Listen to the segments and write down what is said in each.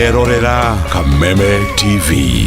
Urerorera Kameme TV.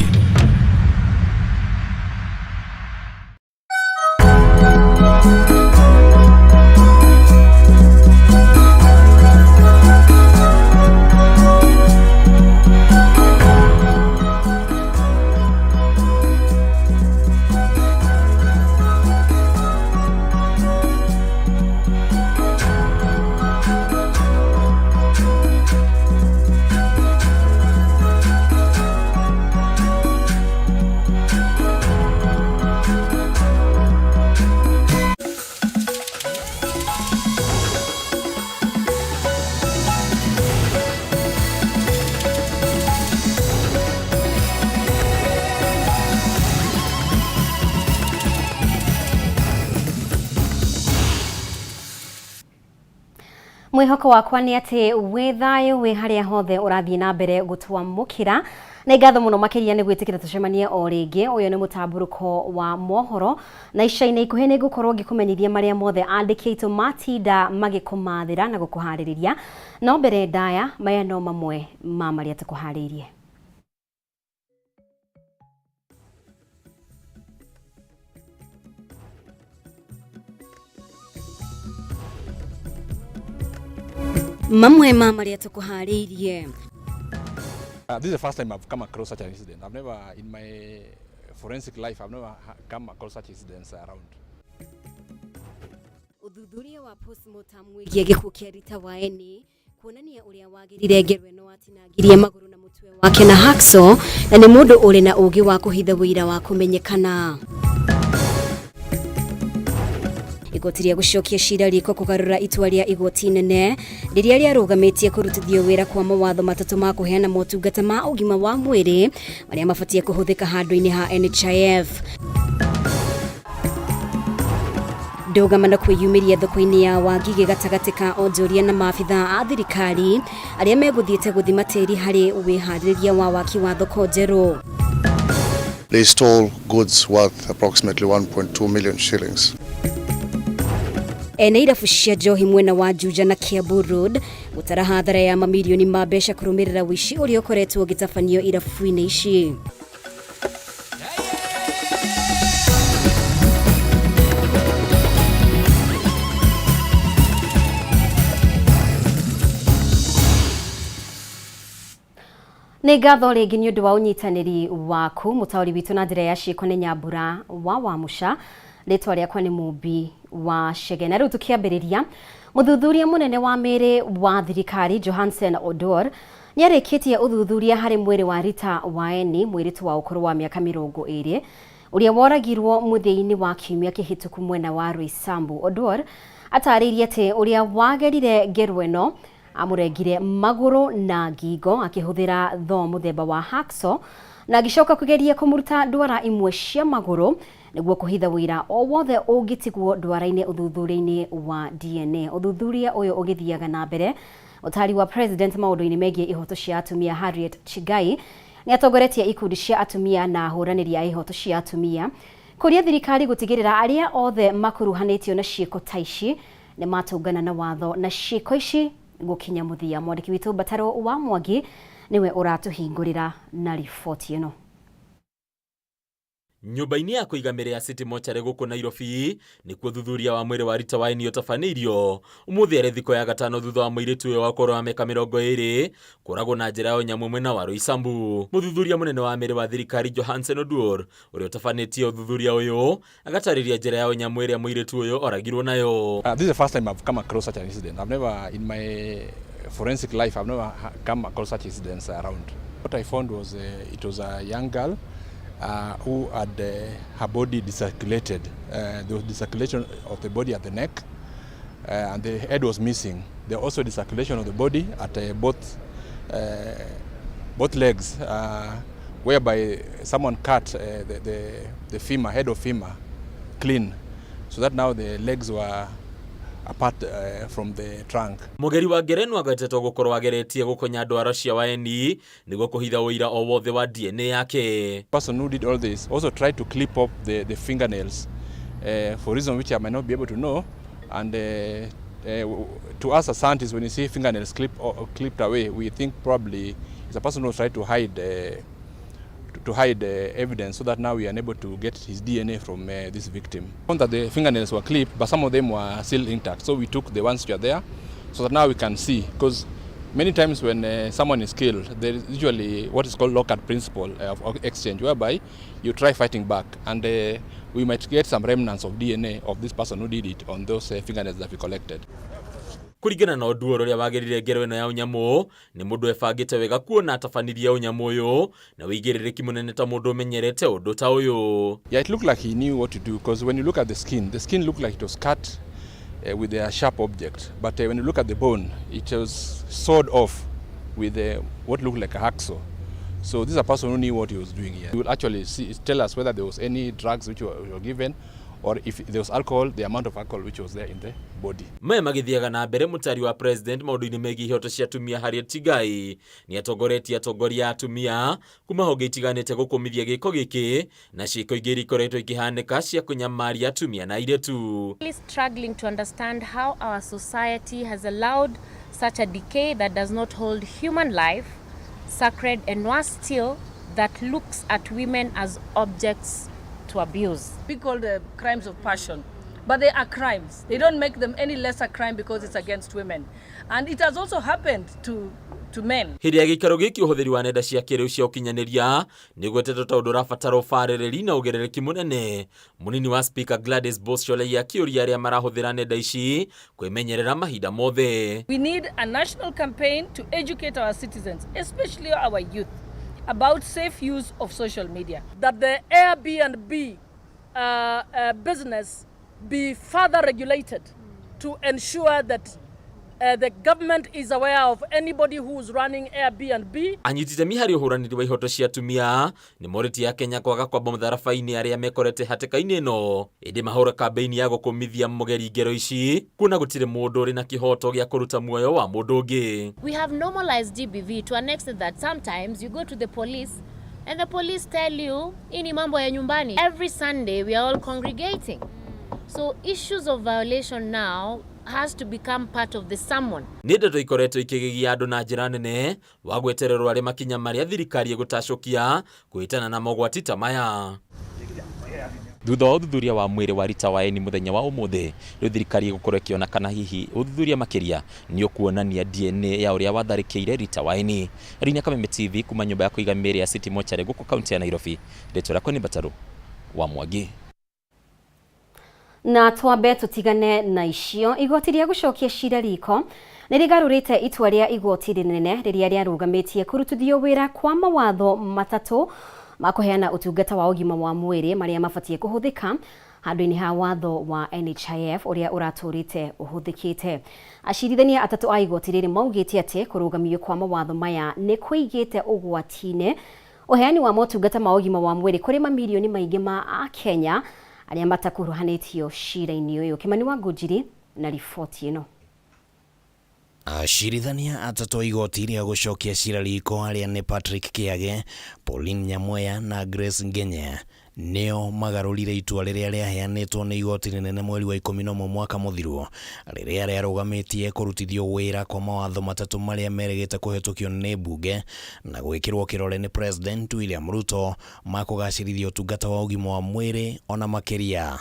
Mwihoko wakwa ni ati withayo wi haria hothe urathie na mbere gutwamukira na igatho muno makiria ni gwitikira tucemanie o ringi. Uyu ni Mutamburuko wa Mohoro na icaine ikuhe ni gukorwo ngikumenyithia maria mothe andikitwo matinda magikumathira na gukuhaririria no mbere ndaya maya no mamwe ma maria tukuharirie. Mamwe ma maria tukuharirie. This is the first time I've come across such an incident. I've never, in my forensic life, I've never come across such incidents around. Uthuthuria wa postmortem wigie gikuo kia Rita Waeni kuonania uria wagirire ngerwe no atinagirie maguru na mutwe wake na hacksaw na ni mundu uri na ugi wa kuhitha wira wa kumenyekana. Igoti ria gucokia cira riko kugarura itua ria igoti nene riria riarugamitie kurutithio wira kwa mawatho matatu ma kuheana motungata ma ugima wa mwiri maria mabatie kuhuthika handu-ini ha NHIF. Ndugamana kwiyumiria thoko-ini ya Wangige gatagati ka onjoria na maabitha a thirikari aria meguthiite guthima tiri hari wihariria wa waki wa thoko njeru. They stole goods worth approximately 1.2 million shillings. Ene irabu cia njohi mwena wa Juja na Kiambu Road gutara hathara ya mamilioni ma mbeca kurumirira wici uria ukoretwo gitafanio irabu-ini ici. Ni ngatho ringi ni undu wa unyitaniri waku mutauri witu na njira ya ciiko ni Nyambura wa Musha. Ritwa riakwa ni Mumbi wa Shege. Na riu tukiambiriria muthuthuria munene wa miri wa thirikari Johansen Odor niarikitie uthuthuria hari mwiri wa Rita Waeni mwiritu wa ukuru wa miaka 20 uria woragirwo muthia-ini wa kiumia kihituku mwena wa Roysambu. Odor ataririe ati uria wagerire ngerwe no amurengire maguru na ngingo akihuthira tho muthemba wa hacksaw na agicoka kugeria kumuruta ndwara imwe cia maguru niguo kuhitha wira o wothe ungitigwo ndwara-ini uthuthuria-ini wa DNA. Uthuthuria uyu ugithiaga na mbere. Utari wa president maundu-ini megie ihoto cia atumia Harriet Chigai ni atongoretie ikundi cia atumia na ahuraniri a ihoto cia atumia kuria thirikari gutigirira aria othe makuruhanitio na ciiko ta ici ni matungana na watho na ciiko ici gukinya muthia. Mwandiki witu Bataro wa Mwangi niwe uratuhingurira na ripoti ino. Nyumba-ini ya kuigamire ya City Mortuary guku Nairobi ni kuo thuthuria wa mwiri wa Rita Waeni utafanirio umuthi ari thiko ya gatano thutha wa muiritu uyu wa ukoro wa miaka 20 kuragwo na njira ya nyamu mwena wa Roysambu. Muthuthuria munene wa miri wa thirikari Johansen Odor uria utafanitie uthuthuria uyu agatariria njira ya nyamu iria muiritu uyu oragirwo nayo. This is the first time I've come across such an incident. I've never, in my forensic life, I've never come across such incidents around. What I found was it was a young girl who had her body disarticulated. There was disarticulation of the body at the neck and the head was missing. There was also disarticulation of the body at both legs, whereby someone cut the femur, head of femur, clean, so that now the legs were apart from the trunk. Mugeri wa Ngerenu agatetwo gukorwo ageretie gukonya ndwara cia Waeni niguo kuhitha uira o wothe wa DNA yake. The person who did all this also tried to clip up the fingernails for reason which I might not be able to know, and to us as scientists, when you see fingernails clipped away, we think probably It's a person who tried to hide evidence, so that now we are unable to get his DNA from this victim. We found that the fingernails were clipped, but some of them were still intact. So we took the ones which are there, so that now we can see. Because many times when someone is killed, there is usually what is called lockout principle of exchange, whereby you try fighting back, and we might get some remnants of DNA of this person who did it on those fingernails that we collected. Kurigana na ũndũ ũrĩa wagĩrĩire ngero ĩno ya ũnyamũ nĩ mũndũ ebangĩte wega kuona atabanirie ũnyamũ ũyũ na wĩigĩrĩrĩki mũnene ta mũndũ ũmenyerete ũndũ ta ũyũ. Yeah, it looked like he knew what to do, because when you look at the skin looked like it was cut with a sharp object, but when you look at the bone, it was sawed off with what looked like a hacksaw. So this is a person who knew what he was doing here. He will actually tell us whether there was any drugs which were given, or if there was alcohol, the amount of alcohol which was there in the body. Maya magithiaga na mbere mũtari wa president maũndũ-inĩ megiĩ ihoto cia atumia Harriet Tigai nĩ atongoretie atongoria atumia kuma honge itiganĩte gũkũmithia gĩko gĩkĩ na ciĩko ingĩ iria ikoretwo ikĩhanĩka cia kũnyamaria atumia na airĩtu. Struggling to understand how our society has allowed such a decay that does not hold human life sacred, and worse still, that looks at women as objects to abuse. We call them crimes of passion, but they are crimes. They don't make them any lesser crime because it's against women. And it has also happened to men. Hĩndĩ ya gĩikaro gĩkĩ ũhũthĩri wa nenda cia kĩrĩu cia ũkinyanĩria nĩgwetetwo ta ũndũ ũrabatara ũbarĩrĩri na ũgerereki mũnene. Mũnini wa Speaker Gladys Bosscholei akĩũria arĩa marahũthĩra nenda ici kwĩmenyerera mahinda mothe. We need a national campaign to educate our citizens, especially our youth, about safe use of social media. That the Airbnb business be further regulated to ensure that the government is aware of anybody who is running Airbnb. Anyititemi harĩ ũhũranĩri wa ihoto cia atumia nĩ morĩti ya Kenya kwaga kwamba mũtharaba-inĩ arĩa mekorete hatĩka-inĩ ĩno. Ĩndĩ mahũra kambĩini ya gũkũmithia mũgeri ngero ici kuna gũtirĩ mũndũ ũrĩ na kĩhoto gĩa kũruta muoyo wa mũndũ ũngĩ. We have normalized GBV to an extent that sometimes you go to the police and the police tell you ini mambo ya nyumbani. Every Sunday we are all congregating. So issues of violation now has to become part of the sermon. Nĩ ndeto ikoretwo ikĩgigia andũ na njĩra nene wa gwetererwo arĩ makinya marĩa thirikari ĩgũtacũkia kwĩtana na mogwati ta maya. Thutha wa ũthuthuria wa mwĩrĩ wa Rita Waĩni mũthenya wa ũmũthĩ, rĩu thirikari ĩgũkorwo ĩkĩona kana hihi ũthuthuria makĩria nĩ ũkuonania DNA ya ũrĩa watharĩkĩire Rita Waĩni. Rĩnya Kameme TV kuma nyũmba ya kũiga mĩĩrĩ ya City Mortuary gũkũ kaunti ya Nairobi. Rĩtwa rĩakwa nĩ Bataru wa Mwangi. Na twambe tutigane na icio. Igoti rĩa gũcokia cira riko nĩrĩgarũrĩte itua rĩa igoti rĩnene rĩrĩa rĩarũgamĩtie kũrutithio wĩra kwa mawatho matatũ ma kũheana ũtungata wa ũgima wa mwĩrĩ marĩa mabatie kũhũthĩka handũ-inĩ ha watho wa NHIF ũrĩa ũratũrĩte ũhũthĩkĩte. Acirithania atatũ a igoti rĩrĩ maugĩte atĩ kũrũgamio kwa mawatho maya nĩ kũigĩte ũgwati-inĩ ũheani wa motungata ma ũgima wa mwĩrĩ kũrĩ mamirioni maingĩ ma Akenya arĩa matakuruhanĩtio cira-inĩ ũyũ. Kimani wa Ngũnjiri na riboti ĩno. Acirithania atatũ a igoti rĩa gũcokia cira riko arĩa nĩ Patrick Kĩage, Pauline Nyamweya na Grace Ngenya nĩo magarũrire itua rĩrĩa rĩaheanĩtwo nĩ igoti rĩnene mweri wa 11 mwaka mũthiru rĩrĩa rĩarũgamĩtie kũrutithio wĩra kwa mawatho matatũ marĩa merĩgĩte kũhetũkio nĩ mbunge na gwĩkĩrwo kĩrore nĩ President William Ruto ma kũgacĩrithia ũtungata wa ũgima wa mwĩrĩ ona makĩria.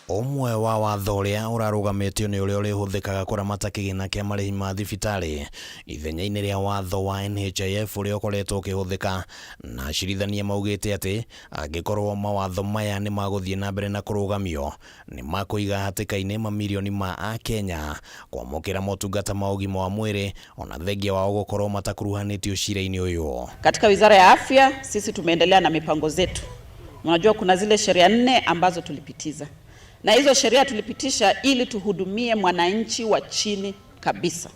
Ũmwe wa watho ũrĩa ũrarũgamĩtio nĩ ũrĩa ũrĩhũthĩkaga kũramata kĩgĩna kĩa marĩhi ma thibitarĩ ithenya-inĩ rĩa watho wa NHIF ũrĩa ũkoretwo ũkĩhũthĩka, na acirithania maugĩte atĩ angĩkorwo mawatho maya nĩ magũthiĩ na mbere na kũrũgamio nĩ makũiga hatĩka-inĩ mamirioni ma Akenya kwamũkĩra motungata ma ũgima wa mwĩrĩ ona thengia wao gũkorwo matakuruhanĩtio cira-inĩ ũyũ. Katika Wizara ya Afya sisi tumeendelea na mipango zetu. Unajua kuna zile sheria 4 ambazo tulipitiza. Na hizo sheria tulipitisha ili tuhudumie mwananchi wa chini kabisa.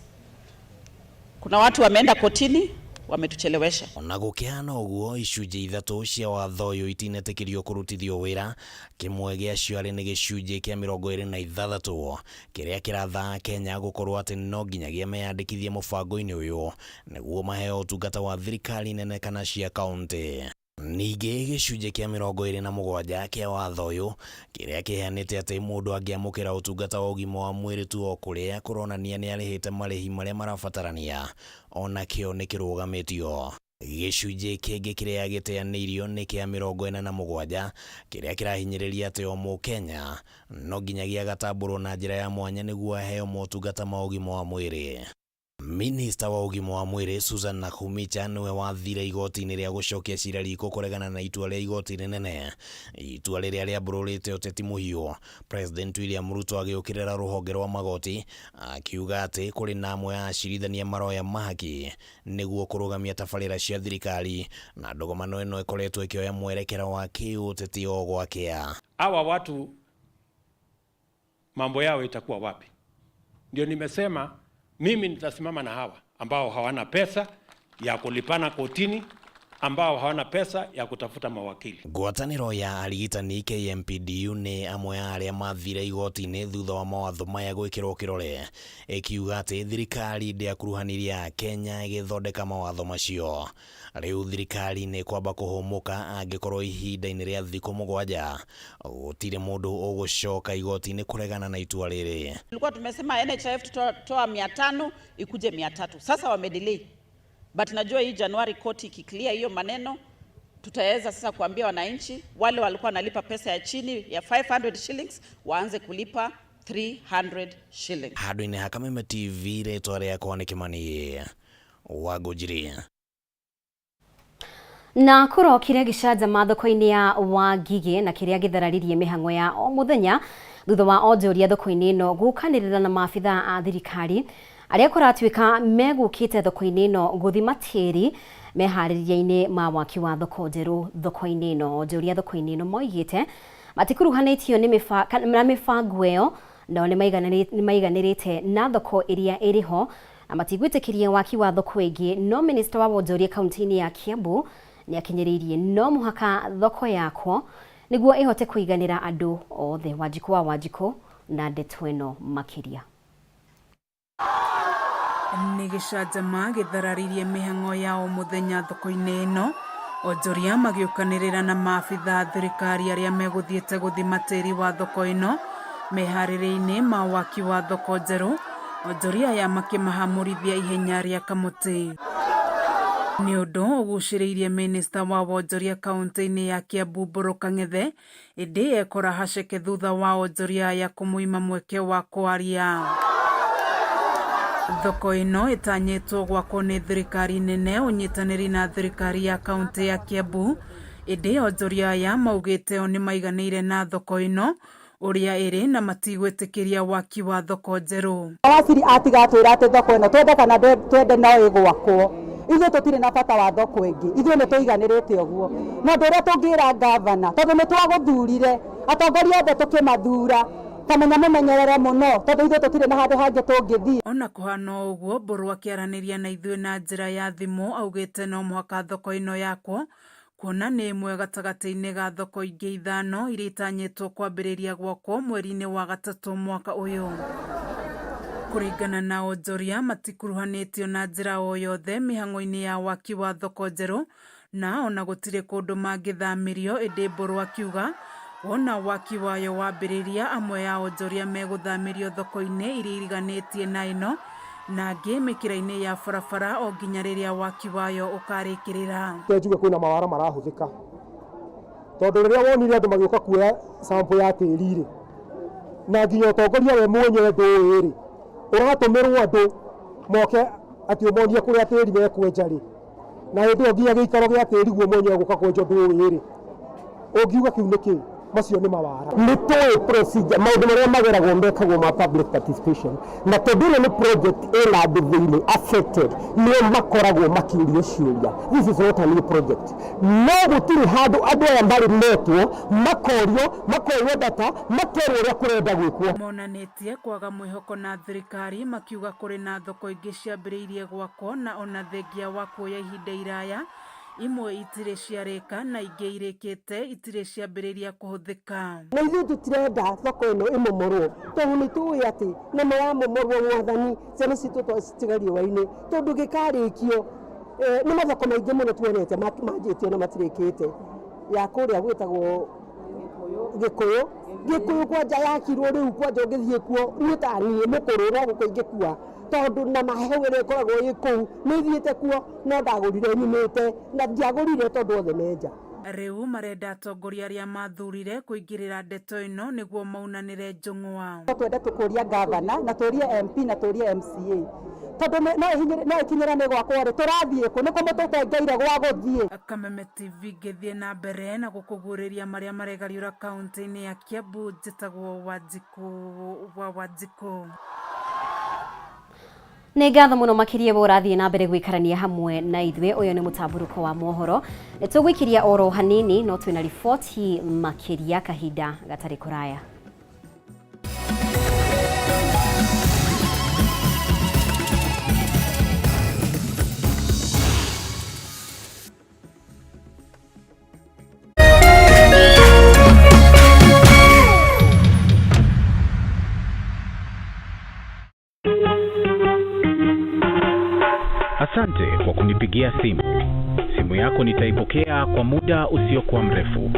Kuna watu wameenda kotini wametuchelewesha. Ona gũkĩhana ũguo icunjĩ ithatũ cia watho ũyũ itinetĩkĩrio kũrutithio wĩra, kĩmwe gĩacio arĩ nĩ gĩcunjĩ kĩa 26 kĩrĩa kĩratha Kenya gũkorwo atĩ no nginyagia meyandĩkithie mũbango-inĩ ũyũ nĩguo maheo ũtungata wa thirikari nene kana cia kaunti. Ningĩ gĩcunjĩ kĩa 27 kĩa watho ũyũ kĩrĩa kĩheanĩte atĩ mũndũ angĩamũkĩra ũtungata wa ũgima wa mwĩrĩ tu o kũrĩa kũronania nĩ arĩhĩte marĩhi marĩa marabatarania, ona kĩo nĩ kĩrũgamĩtio. Gĩcunjĩ kĩngĩ kĩrĩa gĩteanĩirio nĩ kĩa 47 kĩrĩa kĩrahinyĩrĩria atĩ o Mũkenya no nginyagia gatambũrwo na njĩra ya mwanya nĩguo aheo motungata ma ũgima wa mwĩrĩ. Minista wa ũgima wa mwĩrĩ Susan Nakhumicha nĩwe wathire igoti-inĩ rĩa gũcokia cira riko kũregana na itua rĩa igoti rĩnene, itua rĩrĩa rĩambũrũrĩte ũteti mũhiũ. President William Ruto agĩũkĩrĩra rũhonge rwa magoti akiuga atĩ kũrĩ na amwe ya acirithania maroya mahaki nĩguo kũrũgamia tabarĩra cia thirikari, na ndogomano ĩno ĩkoretwo ĩkĩoya mwerekera wa kĩũteti o gwakĩa. Hawa watu mambo yao itakuwa wapi? Ndio nimesema mimi nitasimama na hawa ambao hawana pesa ya kulipana kotini, ambao hawana pesa ya kutafuta mawakili. Ngwatanĩro ya arigitani KMPDU nĩ amwe ya arĩa mathire igoti-inĩ thutha wa mawatho maya gwĩkĩrwo kĩrore, ĩkiuga atĩ thirikari ndĩakuruhanirie Kenya ĩgĩthondeka mawatho macio. Rĩu thirikari nĩ kwamba kũhũmũka angĩkorwo ihinda-inĩ rĩa thikũ 7 gũtirĩ mũndũ ũgũcoka igoti-inĩ kũregana na itua rĩrĩ. Tulikuwa tumesema NHIF tutoa 500 ikuje 300. Sasa wamedelay. But najua hii Januari koti ikiclear hiyo maneno, tutaweza sasa kuambia wananchi wale walikuwa wanalipa pesa ya chini ya 500 shillings waanze kulipa 300 shillings. Handũ-inĩ ha Kameme TV rĩtwa rĩakwa nĩ Kĩmani Wangũnjiri. Na kũrokire gĩcanjama thoko-inĩ ya Wangigĩ na kĩrĩa gĩthararirie mĩhang'o ya o mũthenya thutha wa onjoria thoko-inĩ ĩno gũkanĩrĩra na maabitha a thirikari arĩa kũratuĩka megũkĩte thoko-inĩ ĩno gũthima tĩri meharĩria-inĩ ma waki wa thoko njerũ thoko-inĩ ĩno. Onjoria thoko-inĩ ĩno moigĩte matikuruhanĩtio na mĩbango ĩyo, no nĩ maiganĩrĩte na thoko ĩrĩa ĩrĩho na matigwĩtĩkĩria waki wa thoko ĩngĩ. No minista wa wonjoria kaunti-inĩ ya Kiambu nĩ akinyĩrĩirie no mũhaka thoko yakwo nĩguo ĩhote kũiganĩra andũ othe. Wanjikũ wa Wanjikũ na ndeto ĩno makĩria. Nĩ gĩcanjama gĩthararirie mĩhang'o ya o mũthenya thoko-inĩ ĩno, onjoria magĩũkanĩrĩra na maabitha thirikari arĩa megũthiĩte gũthima tĩri wa thoko ĩno meharĩrĩi-inĩ ma waki wa thoko njerũ, onjoria aya makĩmahamũrithia ihenya rĩa kamũtĩ. Nĩ ũndũ ũgucĩrĩirie minista wa wonjoria kaunti-inĩ ya Kiambu Kang'ethe, ĩndĩ ekora haceke thutha wa onjoria aya kũmuima mweke wa kwaria. Thoko ĩno ĩtanyĩtwo gwakwo nĩ thirikari nene ũnyitanĩri na thirikari ya kaunti ya Kiambu, ĩndĩ onjoria aya maugĩte o nĩ maiganĩire na thoko ĩno ũrĩa ĩrĩ na matigwĩtĩkĩria waki wa thoko njerũ. Waciri atigatwĩra atĩ thoko ĩno twende kana twende no ĩgwakwo, ithuĩ tũtirĩ na bata wa thoko ĩngĩ, ithuĩ nĩ tũiganĩrĩte ũguo. No ũrĩa tũngĩra ngavana tondũ nĩ twagũthurire, atongoria othe tũkĩmathura kamenya mũmenyerere mũno tondũ ithuĩ tũtirĩ na handũ hangĩ tũngĩthiĩ. Ona kũhana ũguo, Mbũrũ akĩaranĩria na ithuĩ na njĩra ya thimũ augĩte no mũhaka thoko ĩno yakwo, kuona nĩ ĩmwe gatagatĩ-inĩ ga thoko ingĩ 5 iria itanyĩtwo kwambĩrĩria gwakwo mweri-inĩ wa Gatatũ mwaka ũyũ. Kũringana na onjoria matikuruhanĩtio na njĩra o yothe mĩhang'o-inĩ ya waki wa thoko njerũ, na ona gũtirĩ kũndũ mangĩthamĩrio, ĩndĩ Mbũrũ akiuga wona waki wayo wambĩrĩria amwe ya onjoria megũthamĩrio thoko-inĩ iria iriganĩtie na ĩno na angĩ mĩkĩra-inĩ ya barabara o nginya rĩrĩa waki wayo ũkarĩkĩrĩra. Njuge kwĩna mawara marahũthĩka tondũ rĩrĩa wonire andũ magĩũka kuoya sample ya tĩri-rĩ na nginya ũtongoria we mwenyewe ndũĩ-rĩ, ũratũmĩrwo andũ moke atĩ ũmonie kũrĩa tĩri mekwenja-rĩ, na hĩndĩ ĩyo nginya gĩikaro gĩa tĩri guo mwenyewe gũka kwenja ndũĩ-rĩ, ũngiuga kĩu nĩkĩ? Macio nĩ mawara. Nĩ tũĩ procedure maũndũ marĩa mageragwo mekagwo ma public participation, na tondũ ĩno nĩ project ĩna andũ thĩinĩ affected nĩo makoragwo makĩũrio ciũria. This is not a new project. No gũtirĩ handũ andũ aya marĩ metwo makorio data makerwo ũrĩa kũrenda gwĩkwo. Monanĩtie kwaga mwĩhoko na thirikari makiuga kũrĩ na thoko ingĩ ciambĩrĩirie gwakwo na ona thengia wa kuoya ihinda iraya, imwe itirĩ ciarĩka na ingĩ irĩkĩte itirĩ ciambĩrĩria kũhũthĩka. Na ithuĩ tũtirenda thoko ĩno ĩmomorwo tondũ nĩ tũĩ atĩ nĩ ya momorwo Mwathani ciana citũ twacitiga riũa-inĩ, tondũ gĩkarĩkio nĩ mathoko maingĩ mũno tuonete manjĩtio na matirĩkĩte ya kũrĩa gwĩtagwo Gĩkũyũ kwanja yakirwo rĩu kwanja ũngĩthiĩ kuo niĩ ta niĩ mũkũrũ no gũkũ ingĩkua tondũ na maheho ĩrĩa ĩkoragwo ĩ kũu nĩ thiĩte kuo no ndagũrire nyumĩte na ndiagũrire tondũ othe menja. Rĩu marenda atongoria arĩa mathurire kũingĩrĩra ndeto ĩno nĩguo maunanĩre njũng'wa. Twende tũkũria gavana na tũrie MP na tũrie MCA tondũ no ikinyĩrane gwakwa rĩ tũrathiĩ kũ nĩko mũtũtengeire gwa gũthiĩ. Kameme TV ngĩthiĩ na mbere na gũkũguũrĩria marĩa maregariũra kaunti-inĩ ya Kiambu. Njĩtagwo Wanjikũ. Nĩ ngatho mũno makĩria ũrathiĩ na mbere gwĩkarania hamwe na ithuĩ. Ũyũ nĩ mũtamburuko wa mohoro. Nĩ tũgwĩkiria oro hanini no twĩna riboti makĩria kahinda gatarĩ kũraya. Asante kwa kunipigia simu. Simu yako nitaipokea kwa muda usiokuwa mrefu.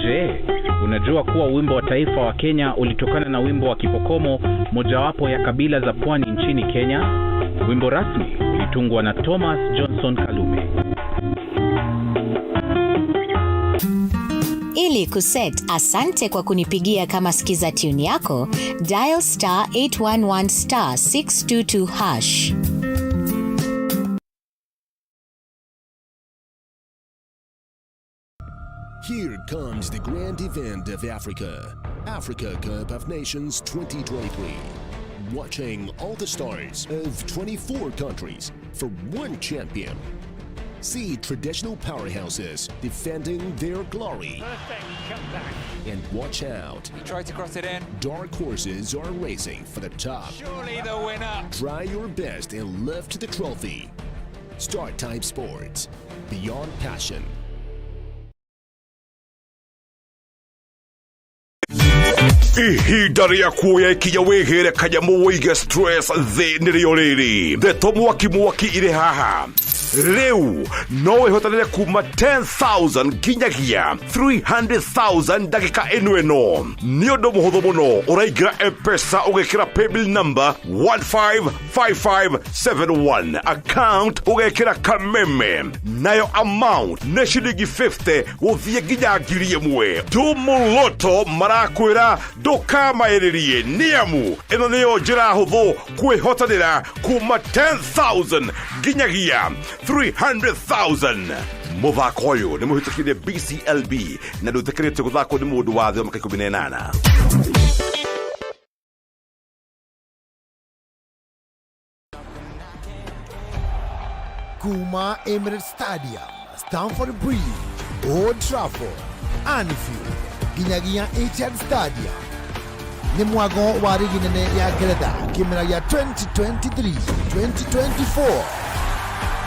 Je, unajua kuwa wimbo wa taifa wa Kenya ulitokana na wimbo wa Kipokomo, mojawapo ya kabila za pwani nchini Kenya? Wimbo rasmi ulitungwa na Thomas Johnson Kalume. Ili kuset asante kwa kunipigia kama skiza tune yako, dial *811 *622#. Here comes the grand event of Africa, Africa Cup of Nations 2023. Watching all the stars of 24 countries for one champion. See traditional powerhouses defending their glory. Perfect comeback. And watch out. He tried to cross it in. Dark horses are racing for the top. Surely the winner. Try your best and lift the trophy. Start Time Sports. Beyond passion. Ihinda rĩa kuoya ikinya wĩgĩre kanyamu wĩige stress thĩ nĩrĩo rĩrĩ. Ndeto mwaki irĩ haha. Rĩu no wĩhotanĩre kuma 10,000 nginyagia 300,000 ndagĩka ĩno. Nĩ ũndũ mũhũthũ mũno. Ũraingĩra M-Pesa ũgekĩra paybill number 155571. Account ũgekĩra Kameme. Nayo amount nĩ ciringi 50 gũthiĩ nginya 1,000. Tumuloto marakwĩra ndũkamaĩrĩrie nĩamu ĩno nĩyo njĩra hũthũ kwĩhotanĩra kuma 10,000 nginyagia 300,000. Mũthako ũyũ nĩ mũhĩtũkĩire BCLB na ndũtĩkĩrĩte gũthakwo nĩ mũndũ wa thĩ wa mĩaka 18. Kuma Emirates Stadium, Stamford Bridge, Old Trafford, Anfield, nginyagia Etihad Stadium. Nĩ mwago wa rigi nene ya Ngeretha kĩmera gĩa 2023-2024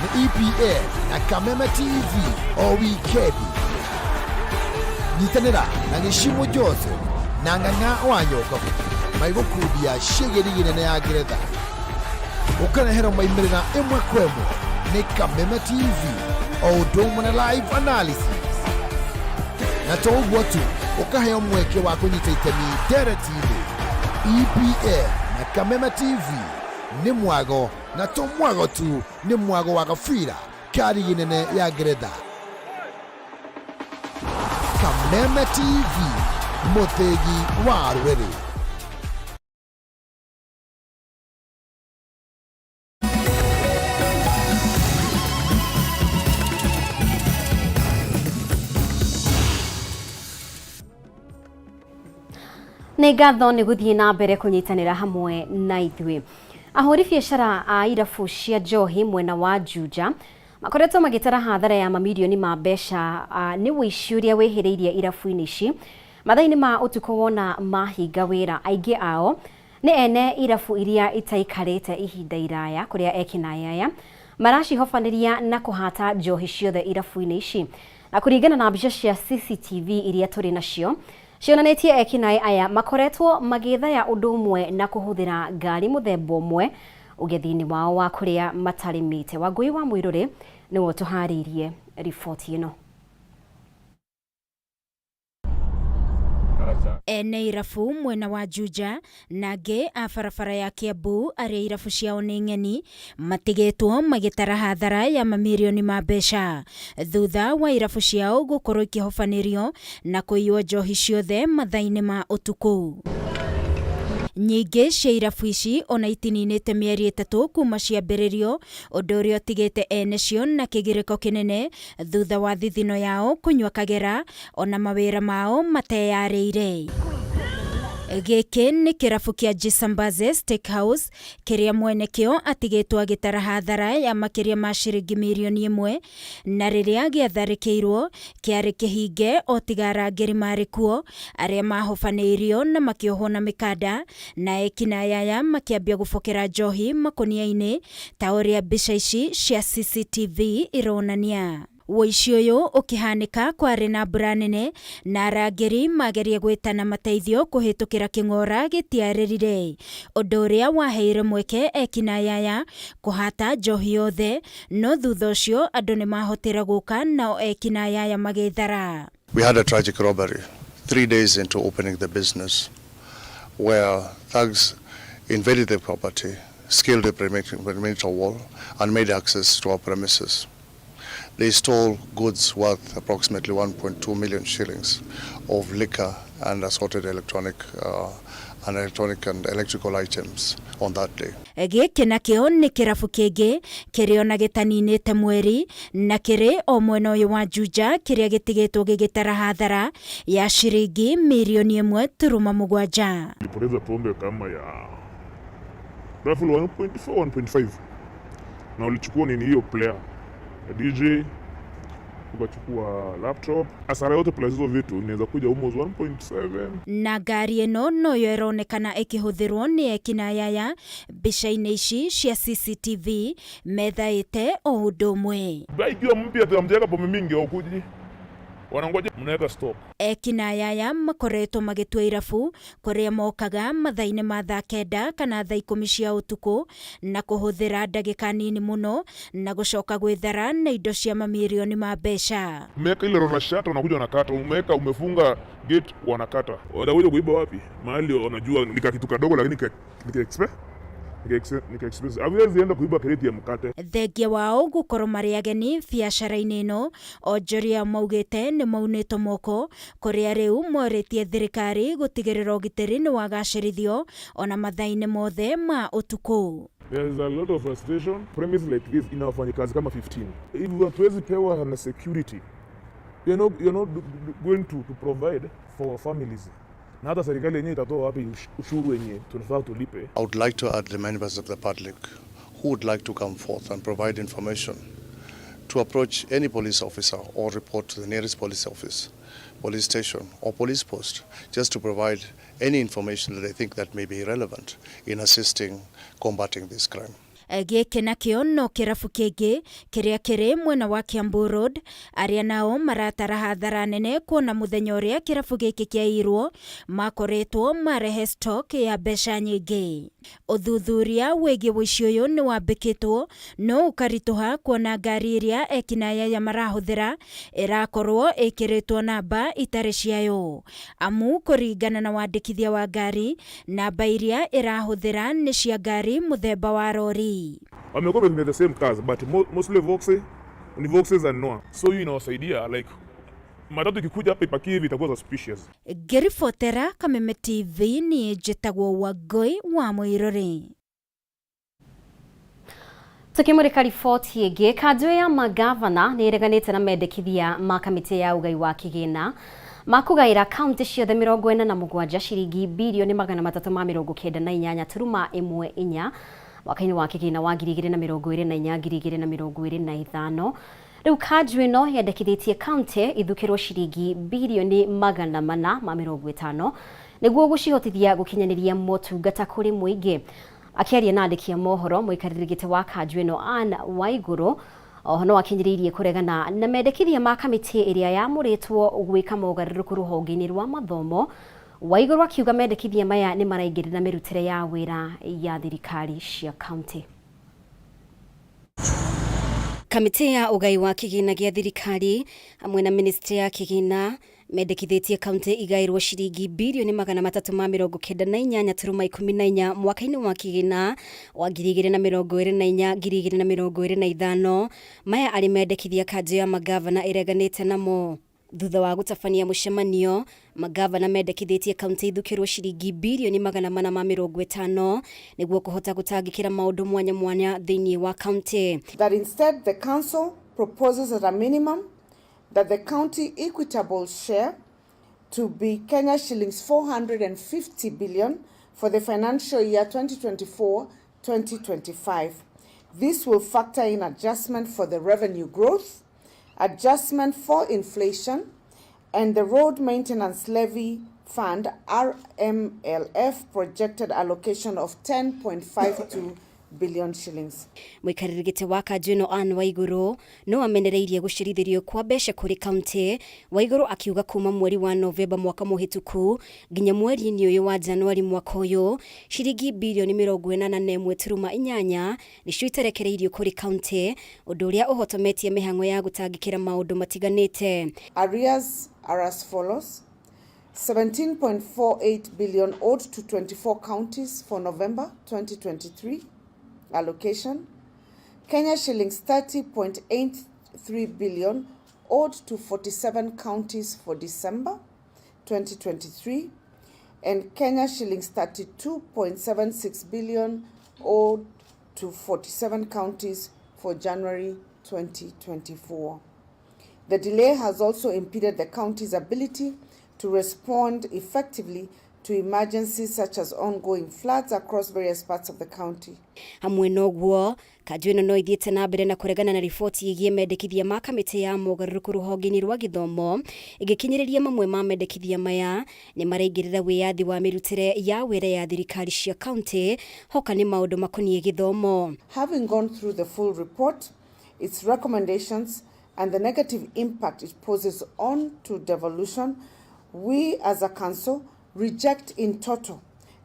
nĩ EPL na Kameme TV o wikendi. Nyitanĩra na Gĩshimo Joseph na Ng'ang'a wa Nyoka maigũkundia ciĩgiĩ rigi nene ya Ngeretha. Ũkanehera maimĩrĩra ĩmwe kwa ĩmwe nĩ Kameme TV o ũndũ ũmwe na live analysis. Na to ũguo tu, ũkaheo mweke wa kũnyita itemi nderetinĩ. EPL na Kameme TV nĩ mwago, na to mwago tu, nĩ mwago wa gabira ka rigi nene ya Ngeretha. Kameme TV, mũthĩgi wa rũrĩrĩ. Nĩ ngatho nĩ gũthiĩ na mbere kũnyitanĩra hamwe na ithuĩ. Ahũri biacara a irabu cia njohi mwena wa Juja makoretwo magĩtara hathara ya mamirioni ma mbeca nĩ ũici ũrĩa wĩhĩrĩirie irabu-inĩ ici. Mathaa-inĩ ma ũtukũ wona mahinga wĩra, aingĩ ao nĩ ene irabu iria itaikarĩte ihinda iraya, kũrĩa ekinaĩ aya maracihofanĩria na kũhata njohi ciothe irabu-inĩ ici. Na kũringana na mbica cia CCTV iria tũrĩ nacio, cionanĩtie ekinaĩ aya makoretwo magĩthaya ũndũ ũmwe na kũhũthĩra ngari mũthemba ũmwe ugethi-inĩ wao wa kuria matarimite. Wangui wa Mwiruri niwe tuharirie riboti ĩno. Ene irabu mwena wa Juja nage a barabara ya Kiambu aria irabu ciao nĩ ng'eni matigetwo magĩtara hathara ya mamirioni ma mbeca thutha wa irabu ciao gũkorwo ikĩhobanĩrio na kũiywo njohi ciothe mathaa-inĩ ma ũtukũ. Nyingĩ cia irabu ici ona itininĩte mĩeri 3 kuma ciambĩrĩrio, ũndũ ũrĩa ũtigĩte ene cio na kĩgirĩko kĩnene thutha wa thithino yao kũnyua kagera ona mawĩra mao mateyarĩire. Gĩkĩ nĩ kĩrabu kĩa Jisambaze Steakhouse kĩrĩa mwene kĩo atigĩtwo agĩtara hathara ya makĩria ma ciringi mirioni 1 na rĩrĩa gĩatharĩkĩirwo kĩarĩ kĩhinge o tiga arangĩri marĩ kuo arĩa mahobanĩirio na makĩohwo na mĩkanda na ekinayaya makĩambia gũbokera njohi makonia-inĩ ta ũrĩa mbica ici cia CCTV ironania. Ũici ũyũ ũkĩhanĩka kwarĩ na mbura nene na arangĩri mageria gwĩtana mateithio kũhĩtũkĩra kĩng'ora gĩtiarĩrire, ũndũ ũrĩa waheire mweke ekinayaya kũhata njohi yothe, no thutha ũcio andũ nĩ mahotera gũka nao ekinayaya magĩthara. We had a tragic robbery 3 days into opening the business where thugs invaded the property, scaled the perimeter wall and made access to our premises. They stole goods worth approximately 1.2 million shillings of liquor and assorted electronic and electrical items on that day. Gĩkĩ nakĩo nĩ kĩrabu kĩngĩ kĩrĩ ona gĩtaninĩte mweri na kĩrĩ o mwena ũyũ wa Juja kĩrĩa gĩtigĩtwo gĩgĩtara hathara ya ciringi mirioni 1.7. Nilipoteza pombe kama ya raffle 1.4 1.5 na ulichukua nini hiyo player DJ, ukachukua laptop, asara yote plus hizo vitu inaweza kuja almost 1.7. Na ngari ĩno noyo ĩronekana ĩkĩhũthĩrwo nĩ ekinayaya mbica-inĩ ici cia CCTV methaĩte o ũndũ ũmwe. Baikiwa mpya tutamjeka pombe mingi ukuji wanangoja mnaweka stop. Ekinayaya makoretwo magĩtua irabu kũrĩa mokaga mathaa-inĩ ma thaa 9 kana thaa 10 cia ũtukũ na kũhũthĩra ndagĩka nini mũno na gũcoka gwĩthara na indo cia mamirioni ma mbeca. Umeweka ile rona shata unakuja unakata, umeweka umefunga gate wanakata. Wanakuja kuiba wapi? Mahali wanajua nika kitu kadogo lakini nika expensive. Hawezi enda kuiba kreti ya mkate. Thengia wao gũkorwo marĩ ageni biacara-inĩ ĩno, onjoria maugĩte nĩ maunĩtwo moko kũrĩa rĩu morĩtie thirikari gũtigĩrĩra ũgitĩri nĩ wagacĩrithio ona mathaa-inĩ mothe ma ũtukũ. There is a lot of frustration. Premise like this ina wafanyikazi kama 15. If hatuwezi pewa na security, you're not going to provide for our families. Na hata serikali yenyewe itatoa wapi ushuru wenyewe tunafaa tulipe? I would like to urge the members of the public who would like to come forth and provide information to approach any police officer or report to the nearest police office, police station or police post just to provide any information that they think that may be relevant in assisting combating this crime. Gĩkĩ nakĩo no kĩrabu kĩngĩ kĩrĩa kĩrĩ mwena wa Kiambu Road arĩa nao maratara hathara nene kuona mũthenya ũrĩa kĩrabu gĩkĩ kĩairwo makoretwo marehe stock ya mbeca nyingĩ. Ũthuthuria wĩgiĩ ũici ũyũ nĩ wambĩkĩtwo no ũkaritũha kuona ngari ĩrĩa ekinayaya marahũthĩra ĩrakorwo ĩkĩrĩtwo namba itarĩ ciayo, amu kũringana na wandĩkithia wa ngari namba iria ĩrahũthĩra nĩ cia ngari mũthemba wa rori. Wamekuwa with the same cars but mostly Voxes and Noah. So you inawasaidia like matatu ikikuja hapa ipakie hivi itakuwa suspicious. Ngĩribotera Kameme TV ni njĩtagwo Wangui wa Mohoro. Tukimurika riboti ĩngĩ, kanjũ ya magavana nĩ ĩreganĩte na mendekithia ma kamĩtĩ ya ũgai wa kĩgĩna makũgaĩra kaunti ciothe 47 ciringi bilioni 398.14 mwaka-inĩ wa kĩgĩna wa 2024-2025. Rĩu kanjũ ĩno yendekithĩtie kaunti ithukĩrwo ciringi bilioni 450 nĩguo gũcihotithia gũkinyanĩria motungata kũrĩ mũingĩ. Akĩaria na andĩki a mohoro, mũikarĩri gĩtĩ wa kanjũ ĩno Anne Waigũrũ oho no akinyĩrĩirie kũregana na mendekithia ma kamĩtĩ ĩrĩa yamũrĩtwo gwĩka mogarũrũku rũhonge-inĩ rwa mathomo Waiguru akiuga mendekithia maya ni maraingirira mirutire ya wira ya thirikari cia county. Kamiti ya ugai wa kigina gia thirikari hamwe na ministry ya kigina mendekithĩtie kaunti igairwo ciringi bilioni 398.14 mwaka-inĩ wa kigina wa 2024-2025 maya arĩ mendekithia kanjũ ya magavana ireganĩte namo. Thutha wa gũtabania mũcemanio, magavana mendekithĩtie kaunti ithukĩrwo ciringi bilioni 450 nĩguo kũhota gũtangĩkĩra maũndũ mwanya mwanya thĩinĩ wa kaunti. That instead the council proposes at a minimum that the county equitable share to be Kenya shillings 450 billion for the financial year 2024-2025. This will factor in adjustment for the revenue growth, adjustment for inflation, and the Road Maintenance Levy Fund RMLF projected allocation of 10.52 billion shillings. Mwikarĩri gĩtĩ wa kanjũ Anne Waiguru no amenereirie gũcirithirio kwa mbeca kũrĩ kaunti. Waiguru akiuga kuma mweri wa Novemba mwaka mũhĩtũku nginya mweri-inĩ ũyũ wa Januari mwaka ũyũ ciringi bilioni 81.8 nĩcio iterekereirio kũrĩ kaunti, ũndũ ũrĩa ũhotometie mĩhang'o ya gũtangĩkĩra maũndũ matiganĩte. Arrears are as follows: 17.48 billion owed to 24 counties for November 2023 allocation. Kenya shillings 30.83 billion owed to 47 counties for December 2023, and Kenya shillings 32.76 billion owed to 47 counties for January 2024. The delay has also impeded the county's ability to respond effectively to emergencies such as ongoing floods across various parts of the county. Hamwe noguo, kanjũ ĩno no ithiĩte na mbere na kũregana na riboti ĩgiĩ mendekithia ma kamĩtĩ ya mogarũrũku rũhonge-inĩ rwa gĩthomo ĩgĩkinyĩrĩria mamwe ma mendekithia maya nĩ maraingĩrĩra wĩyathi wa mĩrutĩre ya wĩra ya thirikari cia kaunti hoka nĩ maũndũ makoniĩ gĩthomo. Having gone through the full report, its recommendations and the negative impact it poses on to devolution, we as a council reject in total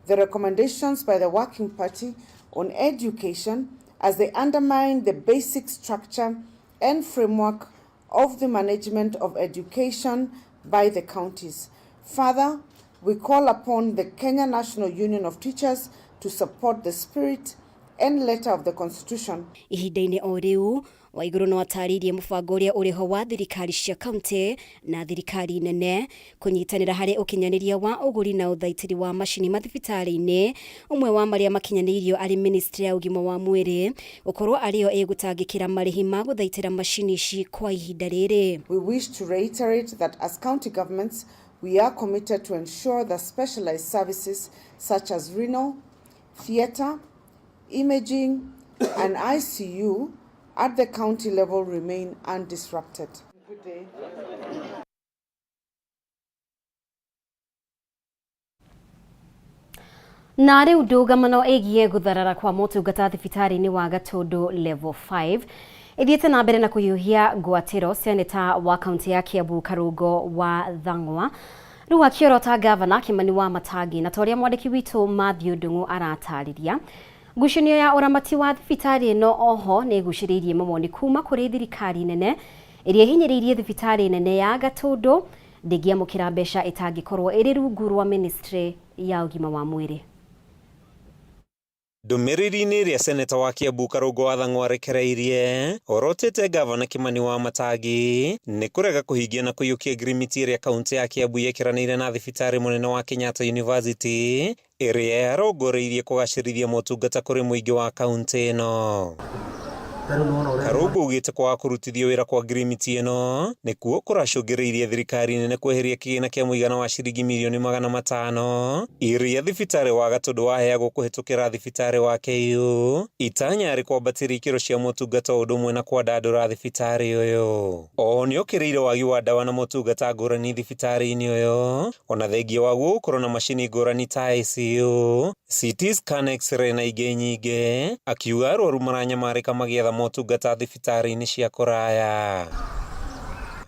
the recommendations by the Working Party on education as they undermine the basic structure and framework of the management of education by the counties. Further, we call upon the Kenya National Union of Teachers to support the spirit and letter of the Constitution. Ihinda-inĩ o rĩu, Waiguru no ataririe mũbango ũrĩa ũrĩ ho wa thirikari cia kaunti na thirikari nene kũnyitanĩra harĩ ũkinyanĩria wa ũgũri na ũthaitĩri wa macini mathibitarĩ-inĩ, ũmwe wa marĩa makinyanĩirio arĩ ministry ya ũgima wa mwĩrĩ ũkorwo arĩo ĩgũtangĩkĩra marĩhi ma gũthaitĩra macini ici kwa ihinda rĩrĩ. We wish to reiterate that as county governments, we are committed to ensure that specialized services such as renal, theatre, imaging, and ICU at the county level remain undisrupted. Good day. Na rĩu ndũgamano ĩgiĩ gũtharara kwa motungata thibitarĩ-inĩ wa Gatũndũ level 5 ithiĩte na mbere na kũhiũhia ngwatĩro. Seneta wa kaunti ya Kiambu Karũngo wa Thang'wa rĩu akĩorota gavana Kimani wa Matangi na torĩa mwandĩki witũ Matthew Ndung'u aratarĩria. Ngucanio ya ũramati wa thibitarĩ ĩno oho nĩ ĩgucĩrĩirie mawoni kuma kũrĩ thirikari nene ĩrĩa ĩhinyĩrĩirie thibitarĩ nene ya Gatũndũ ndĩngĩamũkĩra mbeca ĩtangĩkorwo ĩrĩ rungu rwa ministry ya ũgima wa mwĩrĩ. Ndũmĩrĩri-inĩ ĩrĩa seneta wa Kiambu Karũngo wa Thang'wa arekereirie orotete gavana Kimani wa Matangi nĩ kũrega kũhingia na kũiyũkia ngirimiti ĩrĩa kaunti ya Kiambu yekĩranĩire na thibitarĩ mũnene wa Kenyatta University ĩrĩa yarongoreirie kũgacĩrithia motungata kũrĩ mũingĩ wa kaunti ĩno. Karũngo ugĩte kwaga kũrutithio wĩra kwa ngirimiti ĩno nĩkuo kũracũngĩrĩirie thirikari nene kweheria kĩgĩna kĩa mũigana wa ciringi mirioni 500 iria thibitarĩ wa Gatũndũ waheagwo kũhetũkĩra thibitarĩ wa KU itanya rĩ kwambatĩria ikĩro cia motungata ũndũ ũmwe na kwandandũra thibitarĩ ũyũ. Oho nĩ okĩrĩire wagi wa ndawa na motungata ngũrani thibitarĩ-inĩ ũyũ ona thengia waguo gũkorwo na macini ngũrani ta ICU, CT scan, X-ray na ingĩ nyingĩ, akiuga arwaru maranyamarĩka magĩetha motungata thibitarĩ-inĩ cia kũraya.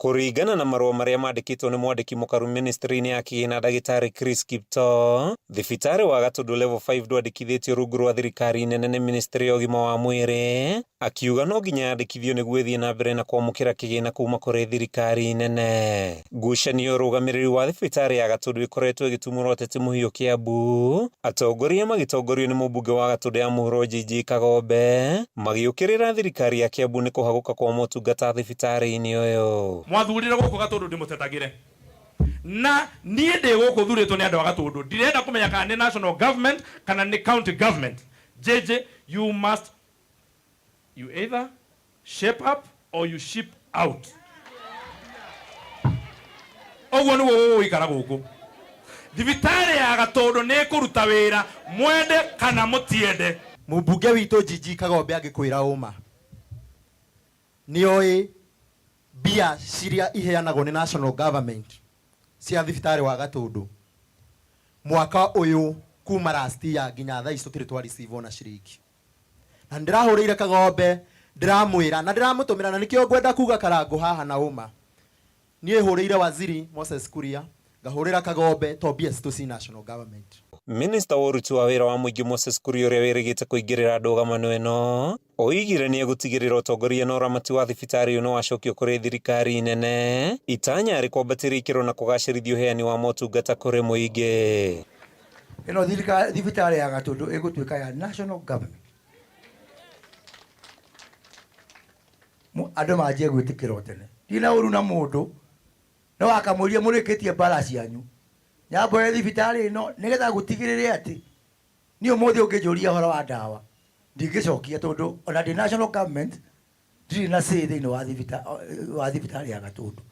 Kuringana na marũa marĩa mandĩkĩtwo nĩ mwandĩki mũkaru ministry-inĩ ya kĩgĩna ndagĩtarĩ Chris Kipto, thibitarĩ wa Gatundu level 5 ndwandĩkithĩtio rungu rwa thirikari nene nĩ ministry ya ũgima wa mwĩrĩ, akiuga no nginya yandĩkithio nĩguo ĩthiĩ na mbere na kwamũkĩra kĩgĩna kuma kũrĩ thirikari nene. Ngucanio rũgamĩrĩri wa thibitarĩ ya Gatundu ĩkoretwo ĩgĩtumũra ũteti mũhiũ Kiambu, atongoria magĩtongorio nĩ mũmbunge wa Gatundu ya Mũhuro JJ Kagombe magĩũkĩrĩra thirikari ya Kiambu nĩ kũhagũka kwa motungata thibitarĩ-inĩ ũyũ. Mwathurire gũkũ Gatundu ndĩmũtetagĩre na niĩ ndĩ gũkũ thurĩtwo nĩ andũ a Gatundu, ndirenda kũmenya kana nĩ national government kana nĩ county government. JJ, you either shape up or you ship out. Oguo nĩguo gũgũikara gũkũ. Thibitarĩ ya Gatundu nĩ kũruta wĩra mwende kana mũtiende. Mũmbunge witũ JJ Kagombe angĩkwĩra ũma nĩoĩ bia ciria iheanagwo nĩ national government cia thibitarĩ wa Gatundu mwaka ũyũ kuma last year nginya thaa ici tũtirĩ twa receive ona ciringi. Na ndĩrahũrĩire Kagombe ndĩramwĩra na ndĩramũtũmĩra na nĩkĩo ngwenda kuga Karangũ haha na ũma. Niĩ hũrĩire waziri Moses Kuria, ngahũrĩra Kagombe to bia citũ ci national government. Minista wa ũruti wa wĩra wa mũingĩ Moses Kuria ũrĩa wĩrĩgĩte kũingĩrĩra ndũgamano ĩno oigire nĩ egũtigĩrĩra ũtongoria na ũramati wa thibitarĩ ũyũ no wacokio kũrĩ thirikari nene, itanya rĩ kwambatĩria ikĩro na kũgacĩrithia ũheani wa motungata kũrĩ mũingĩ. Ĩno thibitarĩ ya Gatundu ĩgũtuĩka ya national government. Andũ manjie gwĩtĩkĩra tene. Ndina ũru na mũndũ no akamũria mũrĩkĩtie mbara cianyu. Nyambo ya thibitarĩ ĩno nĩgetha gũtigĩrĩre atĩ niĩ ũmũthĩ ũngĩnjũria ũhoro wa ndawa ndingĩcokia tondũ ona ndĩ national government ndirĩ na say thĩinĩ wa thibitarĩ ya Gatundu.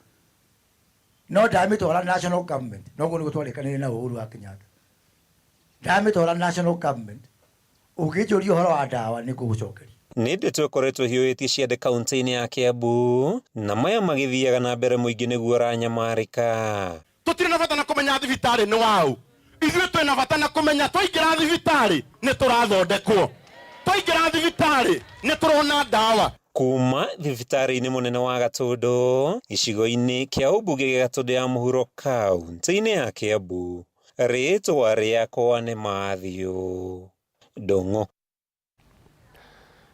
No ndamĩtwara national government noguo nĩguo twarĩkanĩire na Uhuru wa Kenyatta. Ndamĩtwara national government ũngĩnjũria ũhoro wa ndawa nĩngũgũcokeria. Nĩ ndeto ĩkoretwo hiũhĩtie ciande kaunti-inĩ ya Kiambu na maya magĩthiaga na mbere mũingĩ nĩguo ũranyamarĩka. Tũtirĩ na bata na kũmenya thibitarĩ nĩ waũ. Ithuĩ twĩna bata na kũmenya twaingĩra thibitarĩ nĩ tũrathondekwo. Twaingĩra thibitarĩ nĩ tũrona ndawa. Kuma thibitarĩ-inĩ mũnene wa Gatundu gĩcigo-inĩ kĩa ũmbunge gĩa Gatundu ya Mũhuro kaunti-inĩ ya Kiambu, rĩĩtwa rĩakwa nĩ Mathiũ Ndung'u.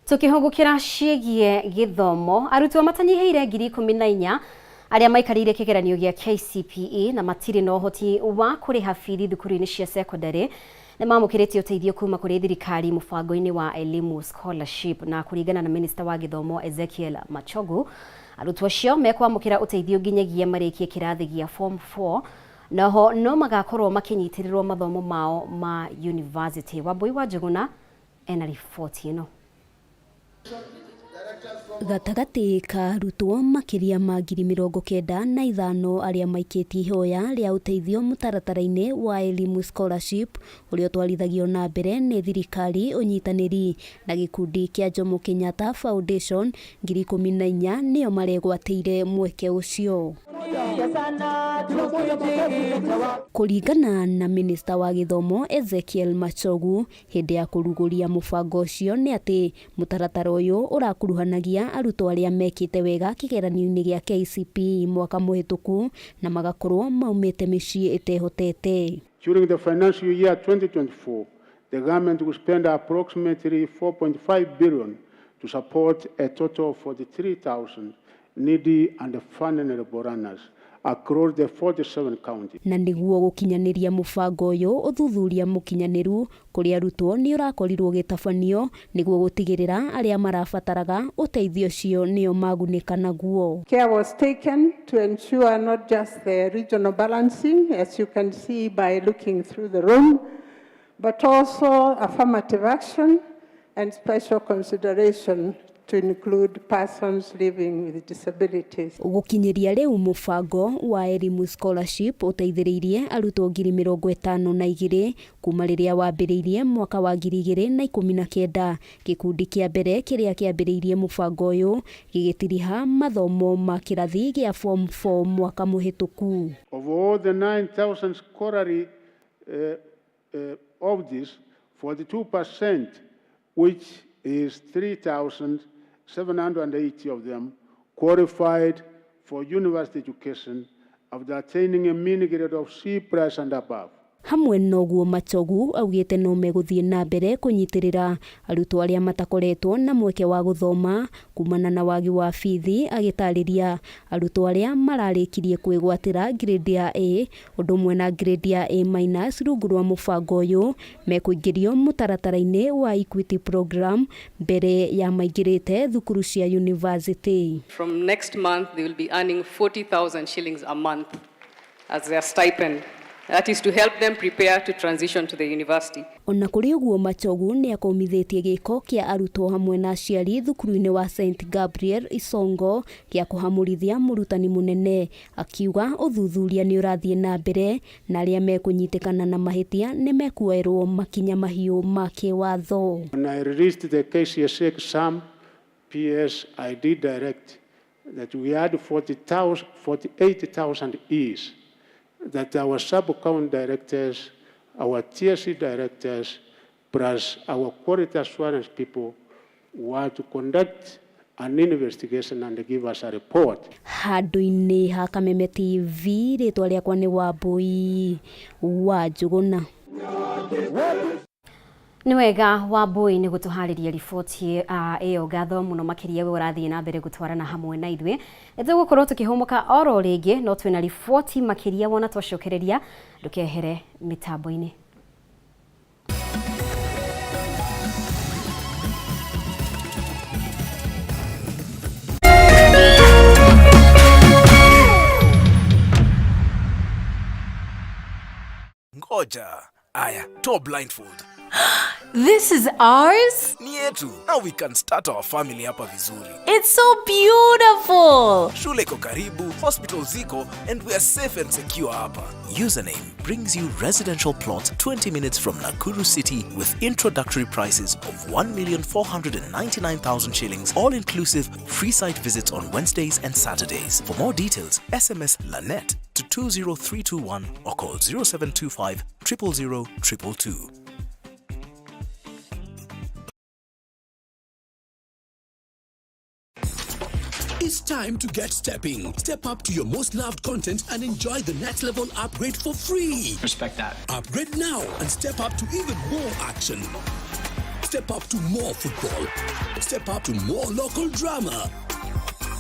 Tukihugukira ciĩgiĩ gĩthomo, arutwo matanyiheire 14,000 arĩa maikarĩire kĩgeranio gĩa KCPE na matirĩ na ũhoti wa kũrĩha bithi thukuru-inĩ cia secondary nĩ mamũkĩrĩtie ũteithio kuma kũrĩ thirikari mũbango-inĩ wa elimu scholarship. Na kũringana na minista wa gĩthomo Ezekiel Machogu, arutwo acio mekwamũkĩra ũteithio nginyagia marĩkie kĩrathi gĩa form 4, naho no magakorwo makĩnyitĩrĩrwo mathomo mao ma university. Wambui wa Njuguna ena riboti ĩno. Gatagatĩ ka arutwo makĩria ma 95,000 arĩa maikĩtie ihoya rĩa ũteithio mũtaratara-inĩ wa elimu scholarship ũrĩa ũtwarithagio na mbere nĩ thirikari ũnyitanĩri na gĩkundi kĩa Jomo Kenyatta Foundation, 14,000 nĩo maregwatĩire mweke ũcio. Kũringana na minista wa gĩthomo Ezekiel Machogu, hĩndĩ ya kũrugũria mũbango ũcio nĩ atĩ mũtaratara ũyũ ũrakuruhanagia arutwo arĩa mekĩte wega kĩgeranio-inĩ gĩa KCPE mwaka mũhĩtũku na magakorwo maumĩte mĩciĩ ĩtehotete. During the financial year 2024, the government will spend approximately 4.5 billion to support a total of 43,000 needy and vulnerable learners across the 47 counties. Na nĩguo gũkinyanĩria mũbango ũyũ, ũthuthuria mũkinyanĩru kũrĩ arutwo nĩ ũrakorirwo gĩtabanio nĩguo gũtigĩrĩra arĩa marabataraga ũteithio ũcio nĩo magunĩka naguo. Care was taken to ensure not just the regional balancing, as you can see by looking through the room, but also affirmative action and special consideration to include persons living with disabilities. Gũkinyĩria rĩu mũbango wa elimu scholarship ũteithĩrĩirie arutwo 52,000 kuma rĩrĩa wambĩrĩirie mwaka wa 2019. Gĩkundi kĩa mbere kĩrĩa kĩambĩrĩirie mũbango ũyũ gĩgĩtiriha mathomo ma kĩrathi gĩa form 4 mwaka mũhĩtũku. Of all the 9,000 scholarly of this, 42%, which is 3,780 of them, qualified for university education after attaining a mean grade of C+ and above. Hamwe noguo Machogu augite no meguthie na mbere kunyitirira arutwo aria matakoretwo na mweke wa guthoma kumana na wagi wa bithi, agitariria arutwo aria mararikirie kwigwatira grade ya A undumwe na grade ya A- rungu rwa mubango uyu mekuingirio mutaratara-ini wa Equity program mbere ya maingirite thukuru cia university. From next month they will be earning 40,000 shillings a month as their stipend. That is to help them prepare to transition to the university. Ona kuri uguo Machogu ni akomithitie giko kia arutwo hamwe na aciari thukuru-ini wa St Gabriel Isongo kia kuhamurithia murutani munene, akiuga uthuthuria ni urathie na mbere na aria mekunyitikana na mahitia ni mekuerwo makinya mahiu ma kiwatho. When I released the KCSE exam, PS, I did direct that we had 48,000 E's. That our sub-account directors, our TSC directors, plus our quality assurance people were to conduct an investigation and give us a report. Handu-ini ha Kameme TV, ritwa riakwa ni Wambui wa Njuguna. Ni wega Wambui ni gutuhariria riboti iyo ngatho muno makiria we urathie na mbere gutwarana hamwe na ithwe etugukorwo tukihomoka oro ringi no twina riboti makiria wona twacokereria ndukehere mitambo-ini. Ngoja, aya, toa blindfold. This is ours? Ni yetu. Now we can start our family hapa vizuri. It's so beautiful. Shule iko karibu, hospital ziko, and we are safe and secure hapa. Username brings you residential plots 20 minutes from Nakuru City with introductory prices of 1,499,000 shillings, all inclusive, free site visits on Wednesdays and Saturdays. For more details, SMS Lanette to 20321 or call 0725 000 222. It's time to get stepping. Step up to your most loved content and enjoy the next level upgrade for free. Respect that. Upgrade now and step up to even more action. Step up to more football. Step up to more local drama.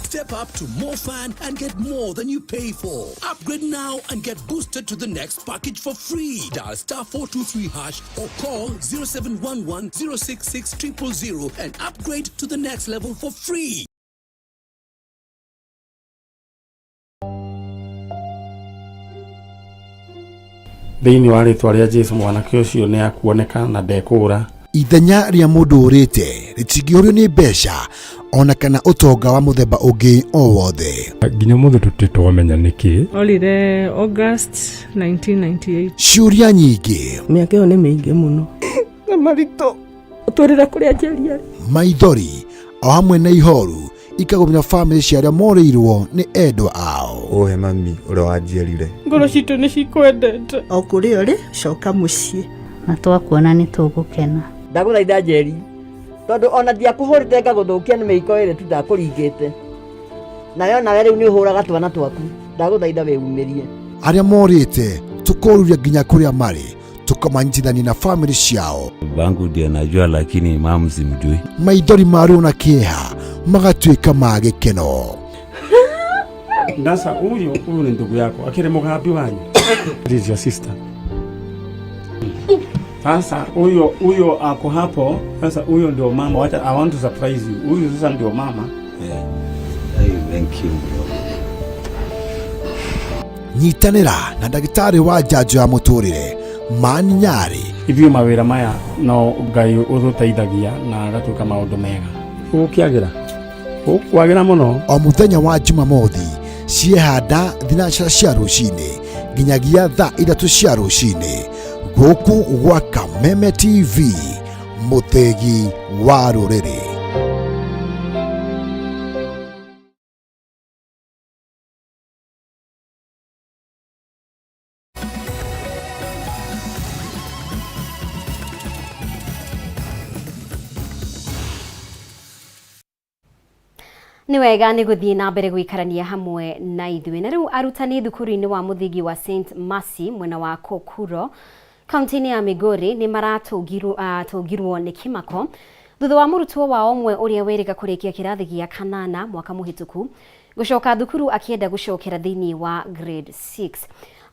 Step up to more fun and get more than you pay for. Upgrade now and get boosted to the next package for free. Dial *423# or call 0711 066 000 and upgrade to the next level for free. Thiini wa ritwa ria Jesu mwanake ucio ni akuoneka na ndekura. Ithenya ria mundu urite ritingiorio ni mbeca ona kana utonga wa muthemba ungi o wothe. Nginya muthe tutitwamenya niki. Olire August 1998. Ciuria nyingi. Miaka iyo ni mingi muno. Na marito utwirira kuria njeri. Maithori o hamwe na ihoru ikagumya family cia aria moreirwo ni endwa ao. Ohe mami uri wanjierire. Ngoro citu ni cikwendete. O kuri uri coka mucii. Na twakuona ni tugukena. Ndaguthaitha njeri. Tondu ona ndiakuhurite ngaguthukia ni miiko iri tu ndakuringite. Nayo nawe riu ni uhuraga twana twaku. Ndaguthaitha weumirie. Aria morite tukoruria nginya kuria mari tukamanyithania na family ciao. Bangu ndiye najua lakini mamu simjui. Maithori maru na kieha magatuika magikeno. Ndasa huyu ni ndugu yako akire mugambi wanyu. This is your sister. Sasa huyo ako hapo. Sasa huyo ndio mama. Wacha I want to surprise you. Huyo sasa ndio mama. Hey, thank you. Nyitanira na ndagitari wa njanjo ya muturire Mani Nyari. Ithio mawira maya no Ngai uthuteithagia na agatuika maundu mega. Ukiagira ukwagira muno. O muthenya wa Jumamothi ciehanda thinacara cia rucini nginyagia thaa 3 cia rucini guku gwa Kameme TV, muthegi wa ruriri. Ni wega ni guthii na mbere gwikarania hamwe na ithuĩ. Na rĩu arutani thukuru-inĩ wa mũthingi wa St Mercy mwena wa Kokuro kaunti-inĩ ya Migori ni maratũngirwo nĩ kĩmako thutha wa mũrutwo wa omwe ũrĩa wĩrĩga kũrĩkia kĩrathi gĩa kanana mwaka mũhĩtũku gũcoka thukuru akĩenda gũcokera thĩinĩ wa grade 6.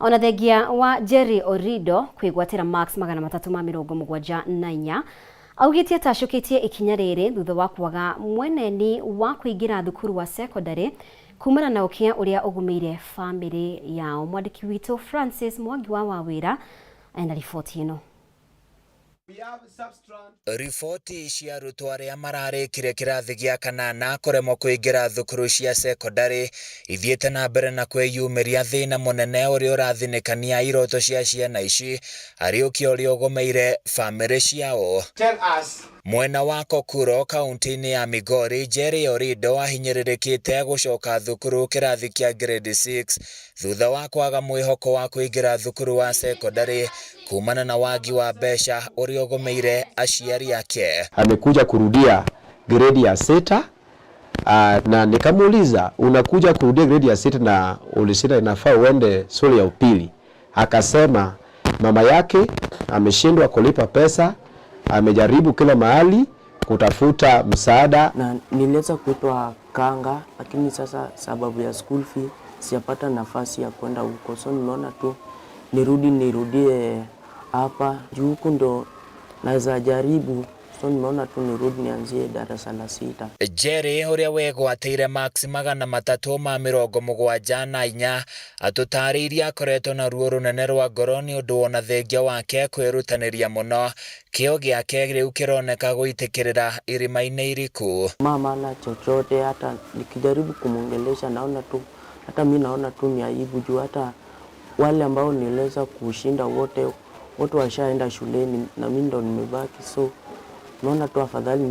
Ona thengia wa Jerry Orido kwĩgwatĩra marks 374 augĩte atacũkĩtie ikinya rĩrĩ thutha wa kwaga mweneni wa kũingĩra thukuru wa secondary kumana na ũkĩa ũrĩa ũgũmĩire family yao. Mwandĩki witũ Francis Mwangi wa Wawĩra ena riboti ĩno. Riboti cia arutwo arĩa mararĩkire kĩrathi gĩa kanana kũremwo kũingĩra thukuru cia secondary ithiĩte na mbere na kwĩyumĩria thĩna mũnene ũrĩa ũrathinĩkania iroto cia ciana ici arĩ ũkĩa ũrĩa ũgũmĩire family ciao. Mwena wa Kokuro kaunti-inĩ ya Migori, Jerry Orido ahinyĩrĩrĩkĩte gũcoka thukuru kĩrathi kĩa grade 6 thutha wa kwaga mwĩhoko wa kũingĩra thukuru wa secondary kumana na wagi wa mbeca ũrĩa ũgũmĩire aciari ake. Amekuja kurudia grade ya 6 na nikamuuliza unakuja kurudia grade ya 6 na ulisema inafaa uende shule ya upili. Akasema mama yake ameshindwa kulipa pesa, amejaribu kila mahali kutafuta msaada. Na niliweza kuitwa Kanga, lakini sasa sababu ya school fee sijapata nafasi ya kwenda huko. So nimeona tu nirudie hapa juu huku ndo naweza jaribu. So nimeona tu nirudi nianzie darasa la 6. Jerry ũrĩa wegwatĩire marks 374 atũtarĩirie akoretwo na ruo rũnene rwa ngoro nĩ ũndũ wona thengia wake kwĩrutanĩria mũno. Kĩo gĩake rĩu kĩroneka gũitĩkĩrĩra irima-inĩ iriku. Mama na chochote, hata nikijaribu kumongelesha naona tu, hata mimi naona tu ni aibu juu hata wale ambao niliweza kushinda wote washaenda shuleni na mimi ndo nimebaki. So naona tu afadhali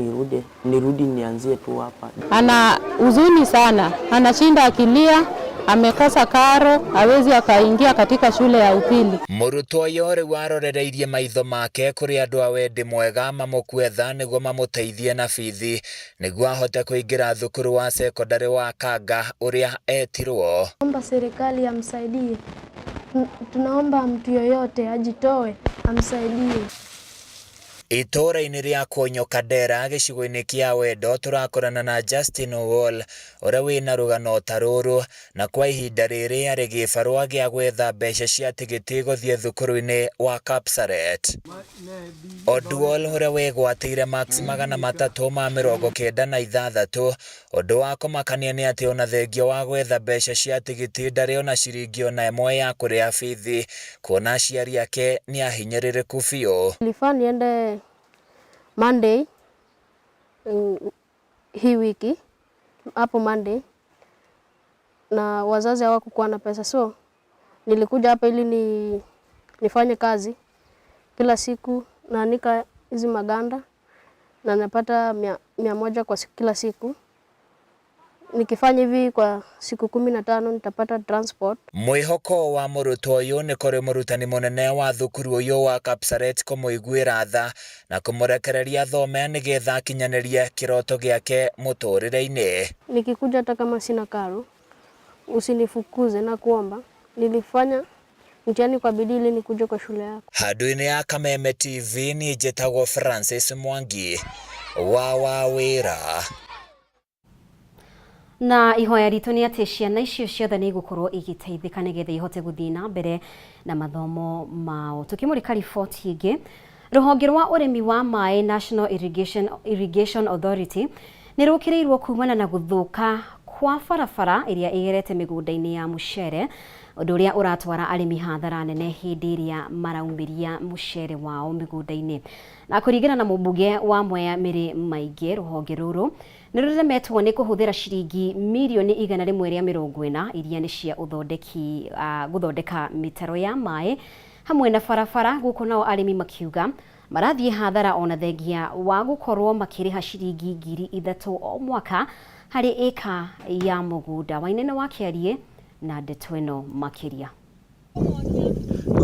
nirudi nianzie tu hapa. Ana huzuni sana, anashinda akilia, amekosa karo, hawezi akaingia katika shule ya upili. Mũrutwo ũyũ rĩu arorereirie maitho make kũrĩ andũ a wendi mwega mamũkwetha nĩguo mamũteithie na bithi nĩguo ahote kũingĩra thukuru wa secondary wa Kanga ũrĩa etirwo. Naomba serikali amsaidie. Tunaomba mtu yoyote ajitoe amsaidie. Itũra-inĩ rĩa Konyokadera gĩcigo-inĩ kĩa Wendo tũrakorana na Justin Owol ũrĩa wĩna rũgano ta rũrũ na kwa ihinda rĩrĩ arĩ gĩbarũa gĩa gwetha mbeca cia tigiti gũthiĩ thukuru-inĩ wa Kapsaret. Odwol ũrĩa wegwatĩire marks 396 ũndũ wa kũmakania nĩ atĩ ona thengia wa gwetha mbeca cia tigiti ndarĩ ona ciringi ona ĩmwe ya kũrĩha bithi kuona aciari ake nĩ ahinyĩrĩrĩku biũ. Nilifaa niende Monday hii wiki hapo Monday na wazazi hawakuwa na pesa, so nilikuja hapa ili nifanye kazi kila siku, naanika hizi maganda na napata 100 kwa kila siku. Nikifanya hivi kwa siku 15 nitapata transport. Mwĩhoko wa mũrutwo ũyũ nĩ kũrĩ mũrutani mũnene wa thukuru ũyũ wa Kapsaret kũmũiguĩra tha na kũmũrekereria thome nĩgetha akinyanĩrie kĩroto gĩake mũtũrĩre-inĩ. Nikikuja hata kama sina karo, usinifukuze na kuomba. Nilifanya mtihani kwa bidii ili nikuje kwa shule yako. Handũ-inĩ ya Kameme TV niĩ njĩtagwo Francis Mwangi wa Wawĩra. Na ihoya ritũ nĩ atĩ ciana icio ciothe nĩ igũkorwo igĩteithĩka nĩgetha ihote gũthiĩ na mbere na mathomo mao. Tukĩmũrĩka riboti ĩngĩ, rũhonge rwa ũrĩmi wa maĩ National Irrigation Authority nĩ rũkĩrĩirwo kumana na gũthũka kwa barabara ĩrĩa ĩgerete mĩgũnda-inĩ ya mũcere, ũndũ ũrĩa ũratwara arĩmi hathara nene hĩndĩ ĩrĩa maraumĩria mũcere wao mĩgũnda-inĩ. Na kũringana na mũmbunge wa Mwea Mĩrĩ Maingĩ, rũhonge rũrũ nĩ rũremetwo nĩ kũhũthĩra ciringi mirioni 140 iria nĩ cia gũthondeka mĩtaro ya maĩ hamwe na barabara, gũkũ nao arĩmi makiuga marathiĩ hathara ona thengia wa gũkorwo makĩrĩha ciringi 3,000 o mwaka harĩ ĩka ya mũgũnda. Wainene wa Kĩarie na ndeto ĩno makĩria.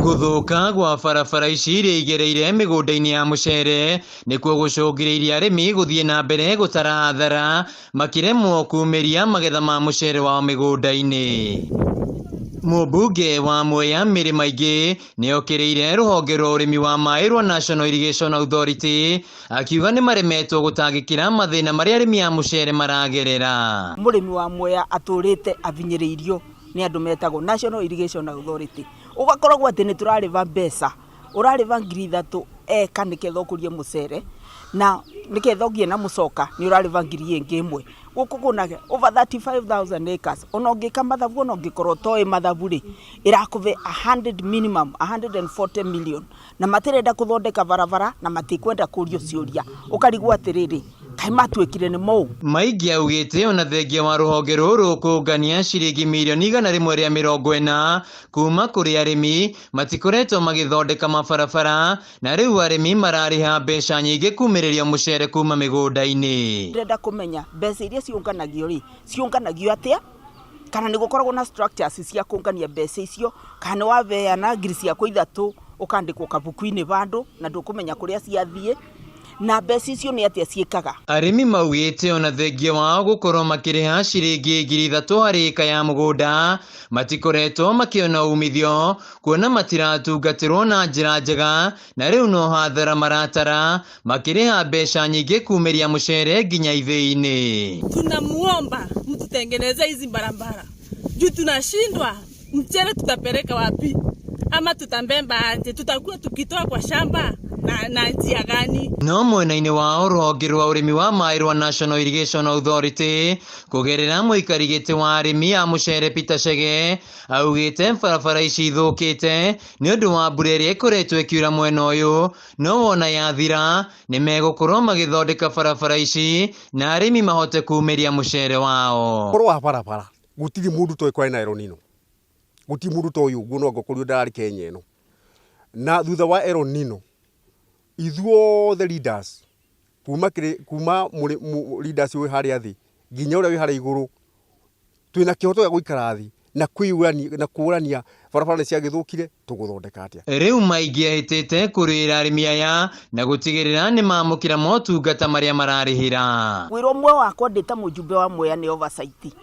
Guthuka gwa barabara ici iria igereire migunda-ini ya mucere nikuo gucungireirie arimi guthie na mbere gutara hathara makiremwo kumiria magetha ma mucere wao migunda-ini. Mũmbunge wa Mwea Mĩrĩ Maingĩ nĩokĩrĩire rũhonge rwa ũrĩmi wa maĩ rwa National Irrigation Authority akiuga nĩ maremetwo gũtangĩkĩra mathĩna marĩa arĩmi a mũcere maragerera. Mũrĩmi wa Mwea atũrĩte avinyĩrĩirio nĩ andũ metagwo National Irrigation Authority. Ugakoragwo atĩ nĩ tũrarĩva mbeca, ũrarĩva 3,000 eka nĩketha ũkũrie mũcere na nĩketha ũgĩe na mũcoka nĩ ũrarĩva 1,000 gũkũ kuna over 35,000 acres. Ona ũngĩka mathabu ona ũngĩkorwo toĩ mathabu rĩ ĩrakũve 100 minimum 140 million na matirenda kũthondeka barabara na matikwenda kũrio ciũria ũkarigwo atĩrĩrĩ kaĩ matuĩkire nĩ mau. Maingĩ augĩte ona thengia wa rũhonge rũrũ kũngania ciringi mirioni 140 kuma kũrĩ arĩmi matikoretwo magĩthondeka mabarabara na rĩu arĩmi mararĩha mbeca nyingĩ kumĩrĩria mũcere kuma mĩgũnda-inĩ. Ndĩrenda kũmenya mbeca iria ciũnganagio rĩ ciũnganagio atĩa kana nĩ gũkoragwo na structures cia kũngania mbeca icio kana waveana ngiri ciakwa 3 ũkandĩkwo kabuku-inĩ bandũ na ndũkũmenya kũrĩa ciathiĩ na mbeca icio nĩ atĩa ciĩkaga. Arĩmi maugĩte ona thengia wao gũkorwo makĩrĩha ciringi 3,000 harĩ eka ya mũgũnda matikoretwo makĩona umithio kuona matiratungatĩrwo na njĩra njega na rĩu no hathara maratara makĩrĩha mbeca nyingĩ kumĩria mũcere nginya ithĩ-inĩ. Tunamuomba mtutengeneze hizi barabara juu tunashindwa mchere tutapeleka wapi ama tutambemba aje, tutakuwa tukitoa kwa shamba na njia gani? No mwena-inĩ wa rũhonge rwa ũrĩmi wa maĩ rwa National Irrigation Authority kũgerera mũikari gĩtĩ wa arĩmi a mũcere Peter Chege augĩte barabara ici ithũkĩte nĩ ũndũ wa mbura ĩrĩa ĩkoretwo ĩkiura mwena ũyũ no wona yathira nĩ megũkorwo magĩthondeka barabara ici na arĩmi mahote kumĩria mũcere wao. Ũhoro wa barabara gũtirĩ mũndũ toĩ kwa na El Nino, gũtirĩ mũndũ toĩ ũguo no ngũkũrio ndarĩ Kenya ĩno na thutha wa El Nino ithuothe leaders kuma leaders wĩ harĩa thĩ nginya ũrĩa wĩ harĩa igũrũ twĩna kĩhoto gĩa gũikara thĩ na kũrania barabara ciagĩthũkire tũgũthondeka atĩa. Rĩu maingĩ ahĩtĩte kũrĩra arĩmi aya na gũtigĩrĩra nĩ mamũkĩra motungata marĩa mararĩhĩra. Wĩra ũmwe wakwa ndĩ ta mũjumbe wa Mwea nĩ oversight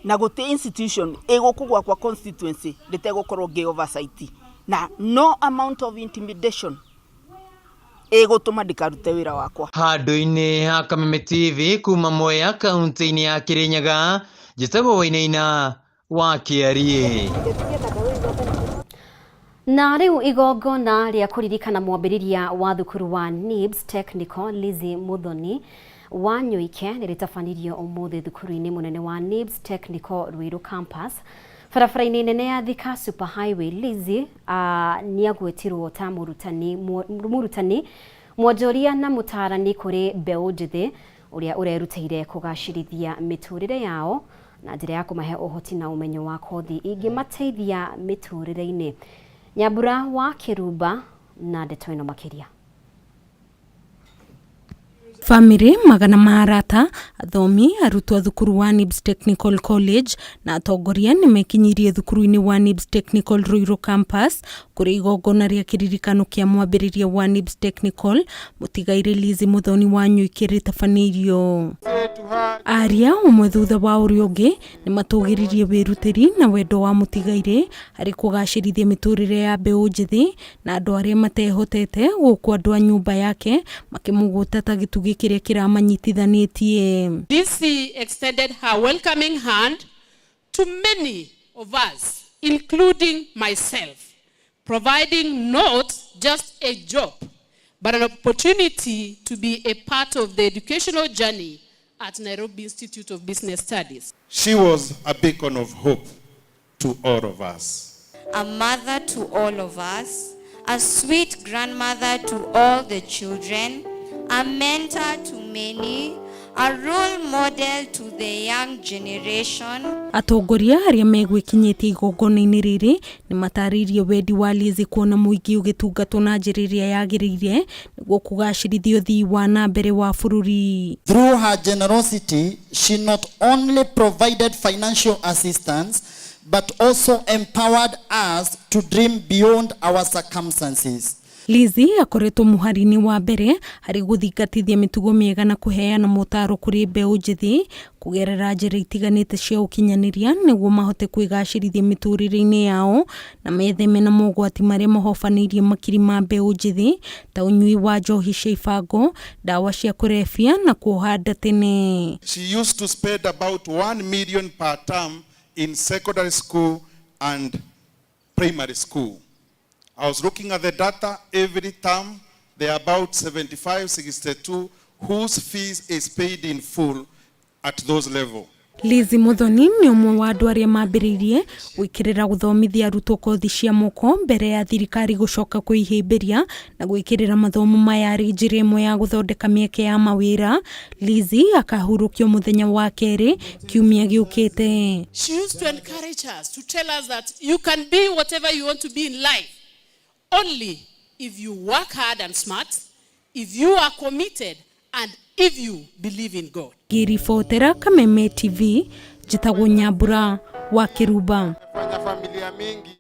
na gũtĩ institution ĩgũkũ kwa constituency rĩtegũkorwo ngĩ oversight na no amount of intimidation egotoma ndikarute wira wakwa. Handũ-inĩ ha Kameme TV kuma Mwea kaunti-inĩ ya Kirinyaga njĩtagwo Wainaina wa Kĩarie. Na rĩu igongona rĩa kũririkana mwambĩrĩria wa thukuru wa NIBS Technical Lizzie Muthoni wa Nyuike nĩrĩtabanirio ũmũthĩ thukuru-inĩ mũnene wa NIBS Technical Ruiru Campus barabara-inĩ nene ya Thika Super Highway. Lizzie nĩagwetirwo ta mũrutani mwonjoria na mũtarani kũrĩ mbeũ njĩthĩ ũrĩa ũrerutĩire kũgacĩrithia mĩtũrĩre yao na njĩra ya kũmahe ũhoti na ũmenyo wa kothi ingĩmateithia mĩtũrĩre-inĩ. Nyambura wa Kĩrumba na ndeto ĩno makĩria. Family magana ma arata athomi arutwo thukuru wa NIBS Technical College na atongoria nĩ mekinyirie thukuru-inĩ wa NIBS Technical Ruiru Campus kũrĩ igongona rĩa kĩririkano kĩa mwambĩrĩria wa NIBS Technical mũtigaire Lizzie Muthoni wa Nyuike rĩtabanirio. Aria ũmwe thutha wa ũrĩa ũngĩ nĩ matũgĩririe wĩrutĩri na wendo wa mũtigaire harĩ kũgacĩrithia mĩtũrĩre ya mbeũ njĩthĩ na andũ arĩa matehotete gũkũ andũ a nyũmba yake makĩmũgũta ta gĩtugĩ kĩrĩa kĩramanyitithanĩtie. DC extended her welcoming hand to many of us, including myself, providing not just a job, but an opportunity to be a part of the educational journey at Nairobi Institute of Business Studies. She was a beacon of hope to all of us. A mother to all of us, a sweet grandmother to all the children, a mentor to many, a role model to the young generation. Atongoria arĩa megwĩkinyĩtie igongona-inĩ rĩrĩ nĩ matarĩirie wendi wa Lizzie kuona mũingĩ ũgĩtungatwo na njĩra ĩrĩa yagĩrĩire nĩguo kũgacĩrithia ũthii wa na mbere wa bũrũri. Through her generosity, she not only provided financial assistance but also empowered us to dream beyond our circumstances. Lizi akoretwo muharini wa mbere hari guthingatithia mitugo miega na kuheana motaro kuri mbeu njithi kugerera njira itiganite cia ukinyaniria niguo mahote kwigacirithia miturire-ini yao na metheme na mogwati maria mahofanirie makiri ma mbeu njithi ta unyui wa njohi cia ibango, dawa cia kurebia na kuhanda tene. She used to spend about 1 million per term in secondary school and primary school. I was looking at the data every term. There are about 75, 62 whose fees is paid in full at those levels. Lizi Muthoni ni umwe wa andu aria mambiririe gwikirira guthomithia arutwo kothi cia moko mbere ya thirikari gucoka kuihimbiria na gwikirira mathomo maya ari njira imwe ya guthondeka mieke ya mawira. Lizi akahurukio muthenya wa keri kiumia giukite. She used to encourage us, to tell us that you can be whatever you want to be in life only if you work hard and smart, if you are committed, and if you believe in God. Girifotera Kameme TV, jitagwo Nyambura wa Kiruba. Familia mingi.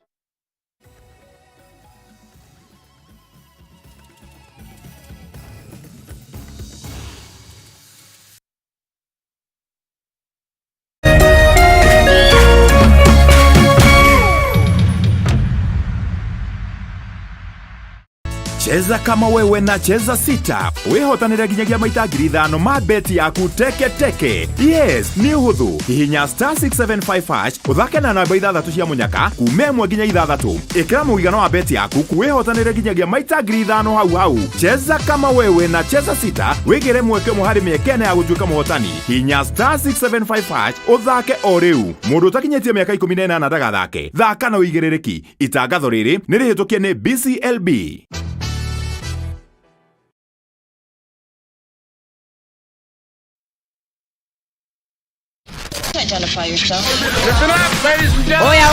Cheza kama wewe na cheza sita. Wehotanire ginyagia maita ngiri 5 ma beti yaku teke teke. Yes, ni uhuthu. Hihinya *675# uthake na namba 6 cia munyaka kume 1 nginya 6. Ikira muigana wa beti yaku kuwehotanire ginyagia maita ngiri 5 hau. Cheza kama wewe na cheza sita. Wigire mweke muhari miekene ya gutuika muhotani. Hihinya *675# uthake o riu. Mundu utakinyetie miaka 18 ndagathake. Thaka na uigirereki. Itangatho riri ni rihitukie ni BCLB.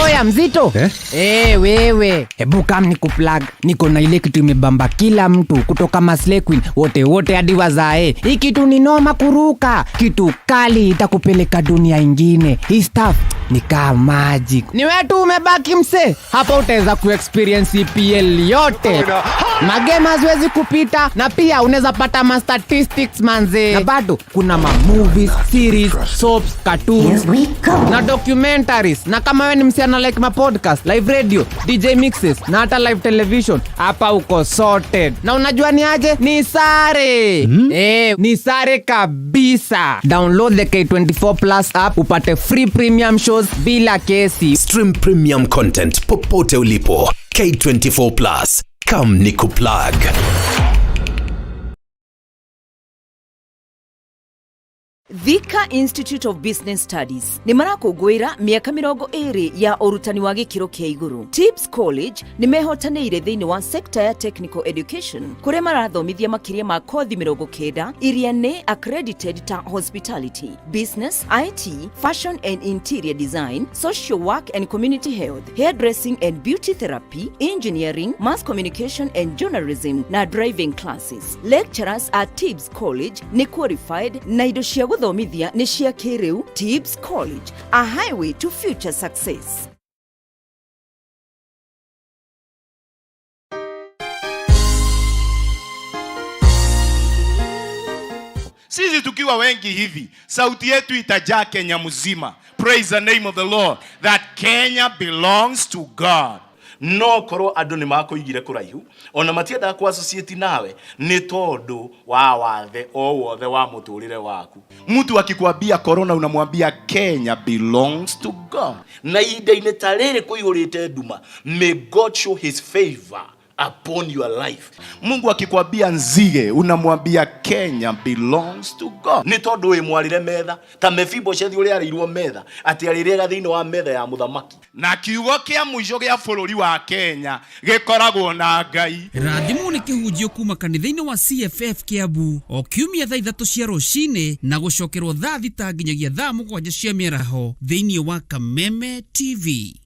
Oya mzito wewe hebu kam nikuplug, niko na ile kitu imebamba kila mtu kutoka Maslay Queen wote hadi wazae. Hii kitu ni noma kuruka, kitu kali itakupeleka dunia ingine. Hii stuff ni kama magic. Ni wewe tu umebaki mse, hapa utaweza kuexperience EPL yote. Magame haziwezi kupita na pia unaweza pata ma statistics manze. Na bado kuna ma movies, series, soaps, cartoons na documentaries. Na kama wewe ni msichana like ma podcast, live radio, DJ mixes na hata live television, hapa uko sorted. Na unajua ni aje? Ni sare. Ni sare kabisa. Download the K24 Plus app upate free premium shows bila kesi. Stream premium content popote ulipo. K24 Plus. Come nikuplug. Thika Institute of Business Studies ni marakungwira miaka 20 ya urutani wa gikiro kia iguru. Tibbs College ni mehotanĩire thĩinĩ wa sector ya technical education kuria marathomithia makiria ma kothi 90 iria nĩ accredited ta hospitality, business, IT, fashion and interior design, social work and community health, hairdressing and beauty therapy, engineering, mass communication and journalism na driving classes. Lecturers at Tibbs College ni qualified na indo cia thomithia ni cia kiriu. Tibbs College, a highway to future success. Sisi tukiwa wengi hivi, sauti yetu itajaa Kenya mzima. Praise the name of the Lord, that Kenya belongs to God. No koro andu ni makoigire kuraihu ona matienda ku associate nawe ni tondu wa wathe o wothe wa muturire waku. Mtu akikwambia corona unamwambia Kenya belongs to God. Na ida-ini tarere kuihurite nduma, may God show his favor upon your life. Mungu akikwambia nzige unamwambia Kenya belongs to God. Ni tondu we mwarire metha ta Mephibosheth uri arirwo metha ati arirega thiini wa metha ya muthamaki. Na kiugo kia muico gia bururi wa Kenya gikoragwo na Ngai. Rathimu ni kihunjio kuma kanitha-ini wa CFF Kiambu o kiumia thaa 3 cia rucini na gucokerwo thaa 6 nginyagia thaa 7 cia mĩaraho thiini wa Kameme TV.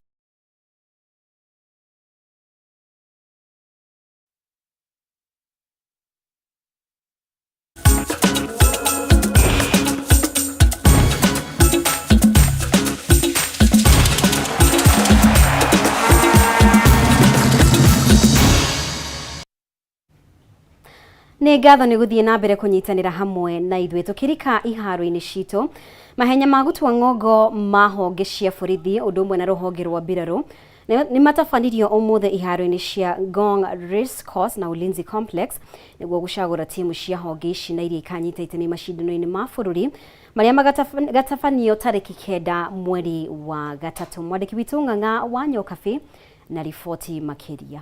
Nĩ ngatho nĩ gũthiĩ na mbere kũnyitanĩra hamwe na ithuĩ tũkĩrika iharo-inĩ citũ. Mahenya ma gũtua ng'ongo ma honge cia borithi ũndũ ũmwe na rũhonge rwa mbirarũ nĩ matabanirio ũmũthĩ iharo-inĩ cia Ngong Race Course na Ulinzi Complex nĩguo gũcagũra timu cia honge ici na iria ikanyita itemi macindano-inĩ ma bũrũri marĩa magatabanio tarĩki 9 mweri wa gatatũ. Mwandĩki witũ Ng'ang'a wa Nyokabi na riboti makĩria.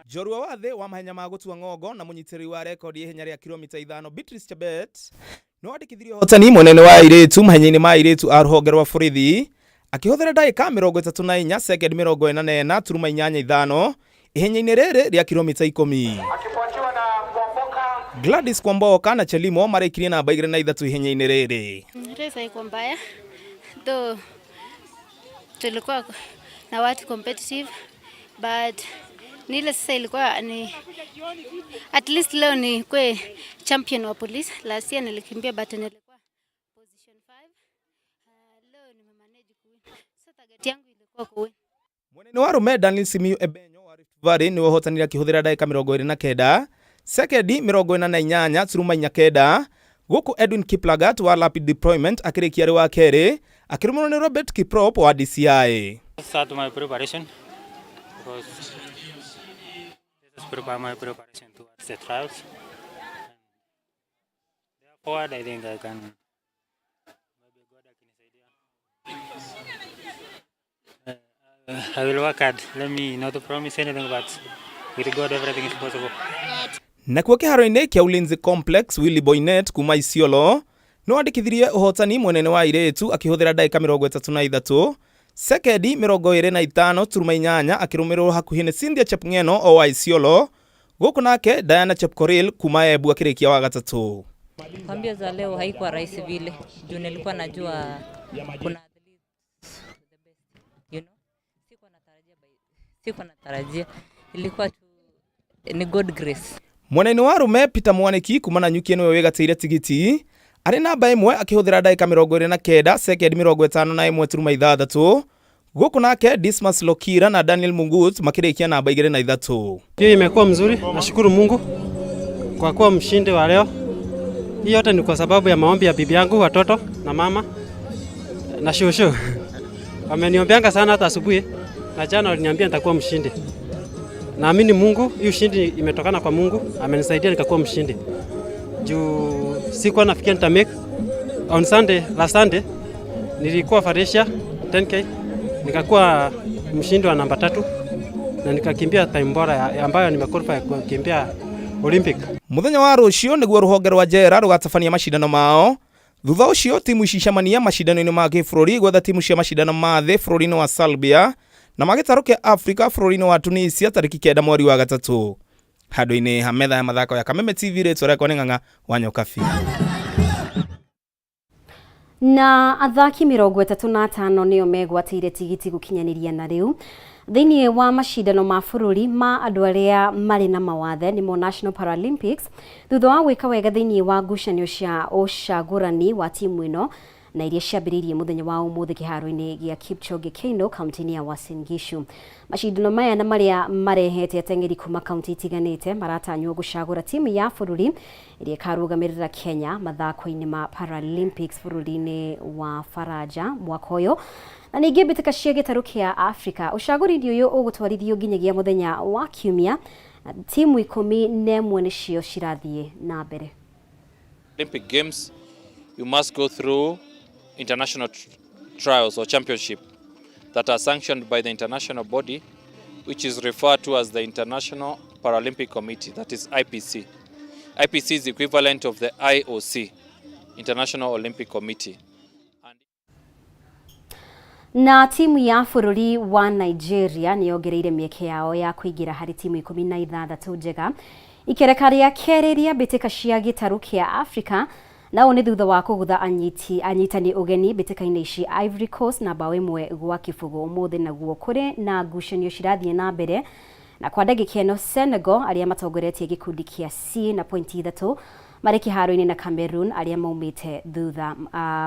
Jorua wa thĩ wa mahenya ma gũtua ng'ongo na mũnyitĩrĩri wa rekodi ihenya rĩa kilomita 5 Beatrice Chebet no andĩkithirio hotani mũnene wa airĩtu mahenya-inĩ ma airĩtu a rũhonge rwa borithi akĩhũthĩra ndagĩka 34 second 48.85 ihenya-inĩ rĩrĩ rĩa kilomita 10. Gladys Kwamboka na Chelimo maraikirie namba 23 ihenya-inĩ rĩrĩ. Race haikuwa mbaya though tulikuwa na watu competitive but nile sasa ilikuwa ni at least leo ni kwe champion wa police. Last year nilikimbia but nilikuwa position 5. Leo nimemanage kuwin. Sasa target yangu ilikuwa kuwin. Mweneni wa rume Daniel Simiyu Ebenyo wa Rift Valley ni wahotanira kihũthĩra ndagĩka 29 second 48.9 gũkũ Edwin Kiplagat wa Rapid Deployment akĩrĩkia arĩ wa kerĩ akĩrũmĩrĩrwo nĩ Robert Kiprop wa DCI. Start my preparation because prepare my preparation towards the trials. Therefore, I think I can. Maybe God can I will work hard. Let me not promise anything, but with God everything is possible. Nakuo kĩharo-inĩ kĩa Ulinzi Complex Willy Boynet kuma Isiolo no andĩkithirie ũhotani mũnene wa airĩtu akĩhũthĩra ndagĩka 33 second 25.8 akĩrũmĩrĩrwo hakuhĩ nĩ Cynthia Chepng'eno o wa Isiolo gũkũ nake Diana Chepkoril kuma Embu akĩrĩkia wa gatatũ. Mbio za leo haikuwa rahisi vile juu nilikuwa najua kuna you know sikuwa natarajia ilikuwa ni God grace. Mweneni wa rume Peter Mwaniki kuma na Nyuki niwe wegatĩire tigiti arĩ namba 1 akĩhũthĩra ndagĩka 29 second 51.6 gũkũ nake Dismas Lokira na Daniel Mungut makĩrĩkia namba 23. Hiyo imekuwa mzuri, nashukuru Mungu kwa kuwa mshindi wa leo. Hii yote ni kwa sababu ya maombi ya bibi yangu, watoto na mama na shosho. Wameniombeanga sana hata asubuhi na jana waliniambia nitakuwa mshindi. Naamini Mungu, hii ushindi imetokana kwa Mungu, amenisaidia nikakuwa mshindi. Juu sikuwa nafikia nitamake on Sunday, last Sunday nilikuwa Farisha 10k nikakuwa mshindi wa namba 3 na nikakimbia time bora ambayo nimequalify kukimbia Olympic. Muthenya wa rũciũ nĩguo rũhonge rwa njera rũgatabania macindano mao. Thutha ũcio timu icicamania macindano-inĩ ma gĩbũrũri gwetha timu cia macindano ma thĩ bũrũri-inĩ wa Serbia na magĩtarũ kĩa Africa bũrũri-inĩ wa Tunisia tarĩki 9 mweri wa gatatũ. Handũ-inĩ ha metha ya mathako ya Kameme TV rĩtwa rĩakwa nĩ Ng'ang'a wa Nyokabi. Na athaki 35 nĩo megwatĩire tigiti gũkinyanĩria na rĩu thĩinĩ wa macindano ma bũrũri ma andũ arĩa marĩ na mawathe nĩmo National Paralympics thutha wa gwĩka wega thĩinĩ wa ngucanio cia ũcagũrani wa timu ĩno na iria ciambĩrĩirie mũthenya wa ũmũthĩ kĩharo-inĩ gĩa Kipchoge Keino kaunti-inĩ ya Uasin Gishu. Macindano maya na marĩa marehete ateng'eri kuma kaunti itiganĩte maratanywo gũcagũra timu ya bũrũri iria ĩkarũgamĩrĩra Kenya mathako-inĩ ma Paralympics bũrũri-inĩ wa Faraja mwaka ũyũ. Na ningĩ mbĩtĩka cia gĩtarũ kĩa Africa ũcagũrithio ũyũ ũgũtwarithio nginyagia mũthenya wa Kiumia. Timu 11 nĩcio cirathiĩ na mbere. Olympic Games you must go through international trials or championship that are sanctioned by the international body which is referred to as the International Paralympic Committee, that is IPC. IPC is the equivalent of the IOC, International Olympic Committee. Na timu ya bũrũri wa Nigeria nĩyongereire mĩeke yao ya kũingĩra harĩ timu 16 njega ikereka rĩa kerĩ rĩa mbĩtĩka cia gĩtarũ kĩa Africa nao nĩ thutha wa kũgutha anyitani ũgeni mbĩtĩka-inĩ ici Ivory Coast na bao 1 gwa kĩbũgũ ũmũthĩ naguo kũrĩ na ngucanio cirathiĩ na mbere na kwa ndagĩka ĩno Senegal arĩa matongoretie gĩkundi kĩa C na pointi 3 marĩ kĩharo-inĩ na Cameroon arĩa maumĩte thutha.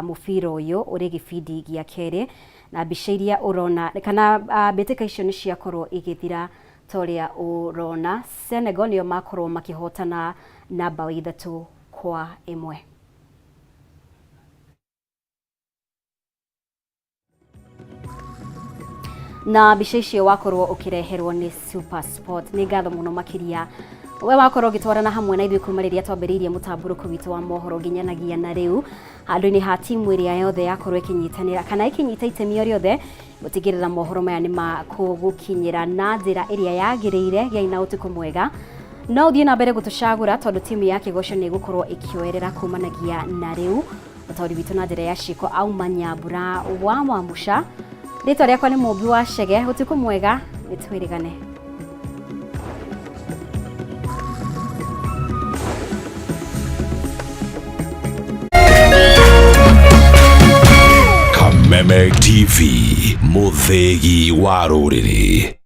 Mũbira ũyũ ũrĩ gĩbindi gĩa kerĩ na mbica iria ũrona kana mbĩtĩka icio nĩ ciakorwo igĩthira toria urona Senegal nio makorwo makihotana na bao 3-1. Na bica icio wakorwo ukireherwo ni Super Sport ni ngatho muno makiria we wakorwo gitwarana hamwe na ithuĩ kuma rĩrĩa twambĩrĩirie mũtamburũko witũ wa mohoro nginyanagia na rĩu handũ-inĩ ha timu ĩrĩa yothe yakorwo ĩkĩnyitanĩra kana ĩkĩnyita itemi o rĩothe gũtigĩrĩra mohoro maya nĩ makũgũkinyĩra na njĩra ĩrĩa yagĩrĩire. Gĩa na ũtukũ mwega, no ũthiĩ na mbere gũtũcagũra tondũ timu ya Kĩgoco nĩ ĩgũkorwo ĩkĩoerera kumanagia na rĩu. Mũtaũri witũ na njĩra ya ciĩko auma Nyambura wa Mwamusha. Rĩtwa rĩakwa nĩ Mũmbi wa Chege. Ũtukũ mwega, nĩ twĩrĩgane. Kameme TV, Muthegi wa Rũrĩrĩ.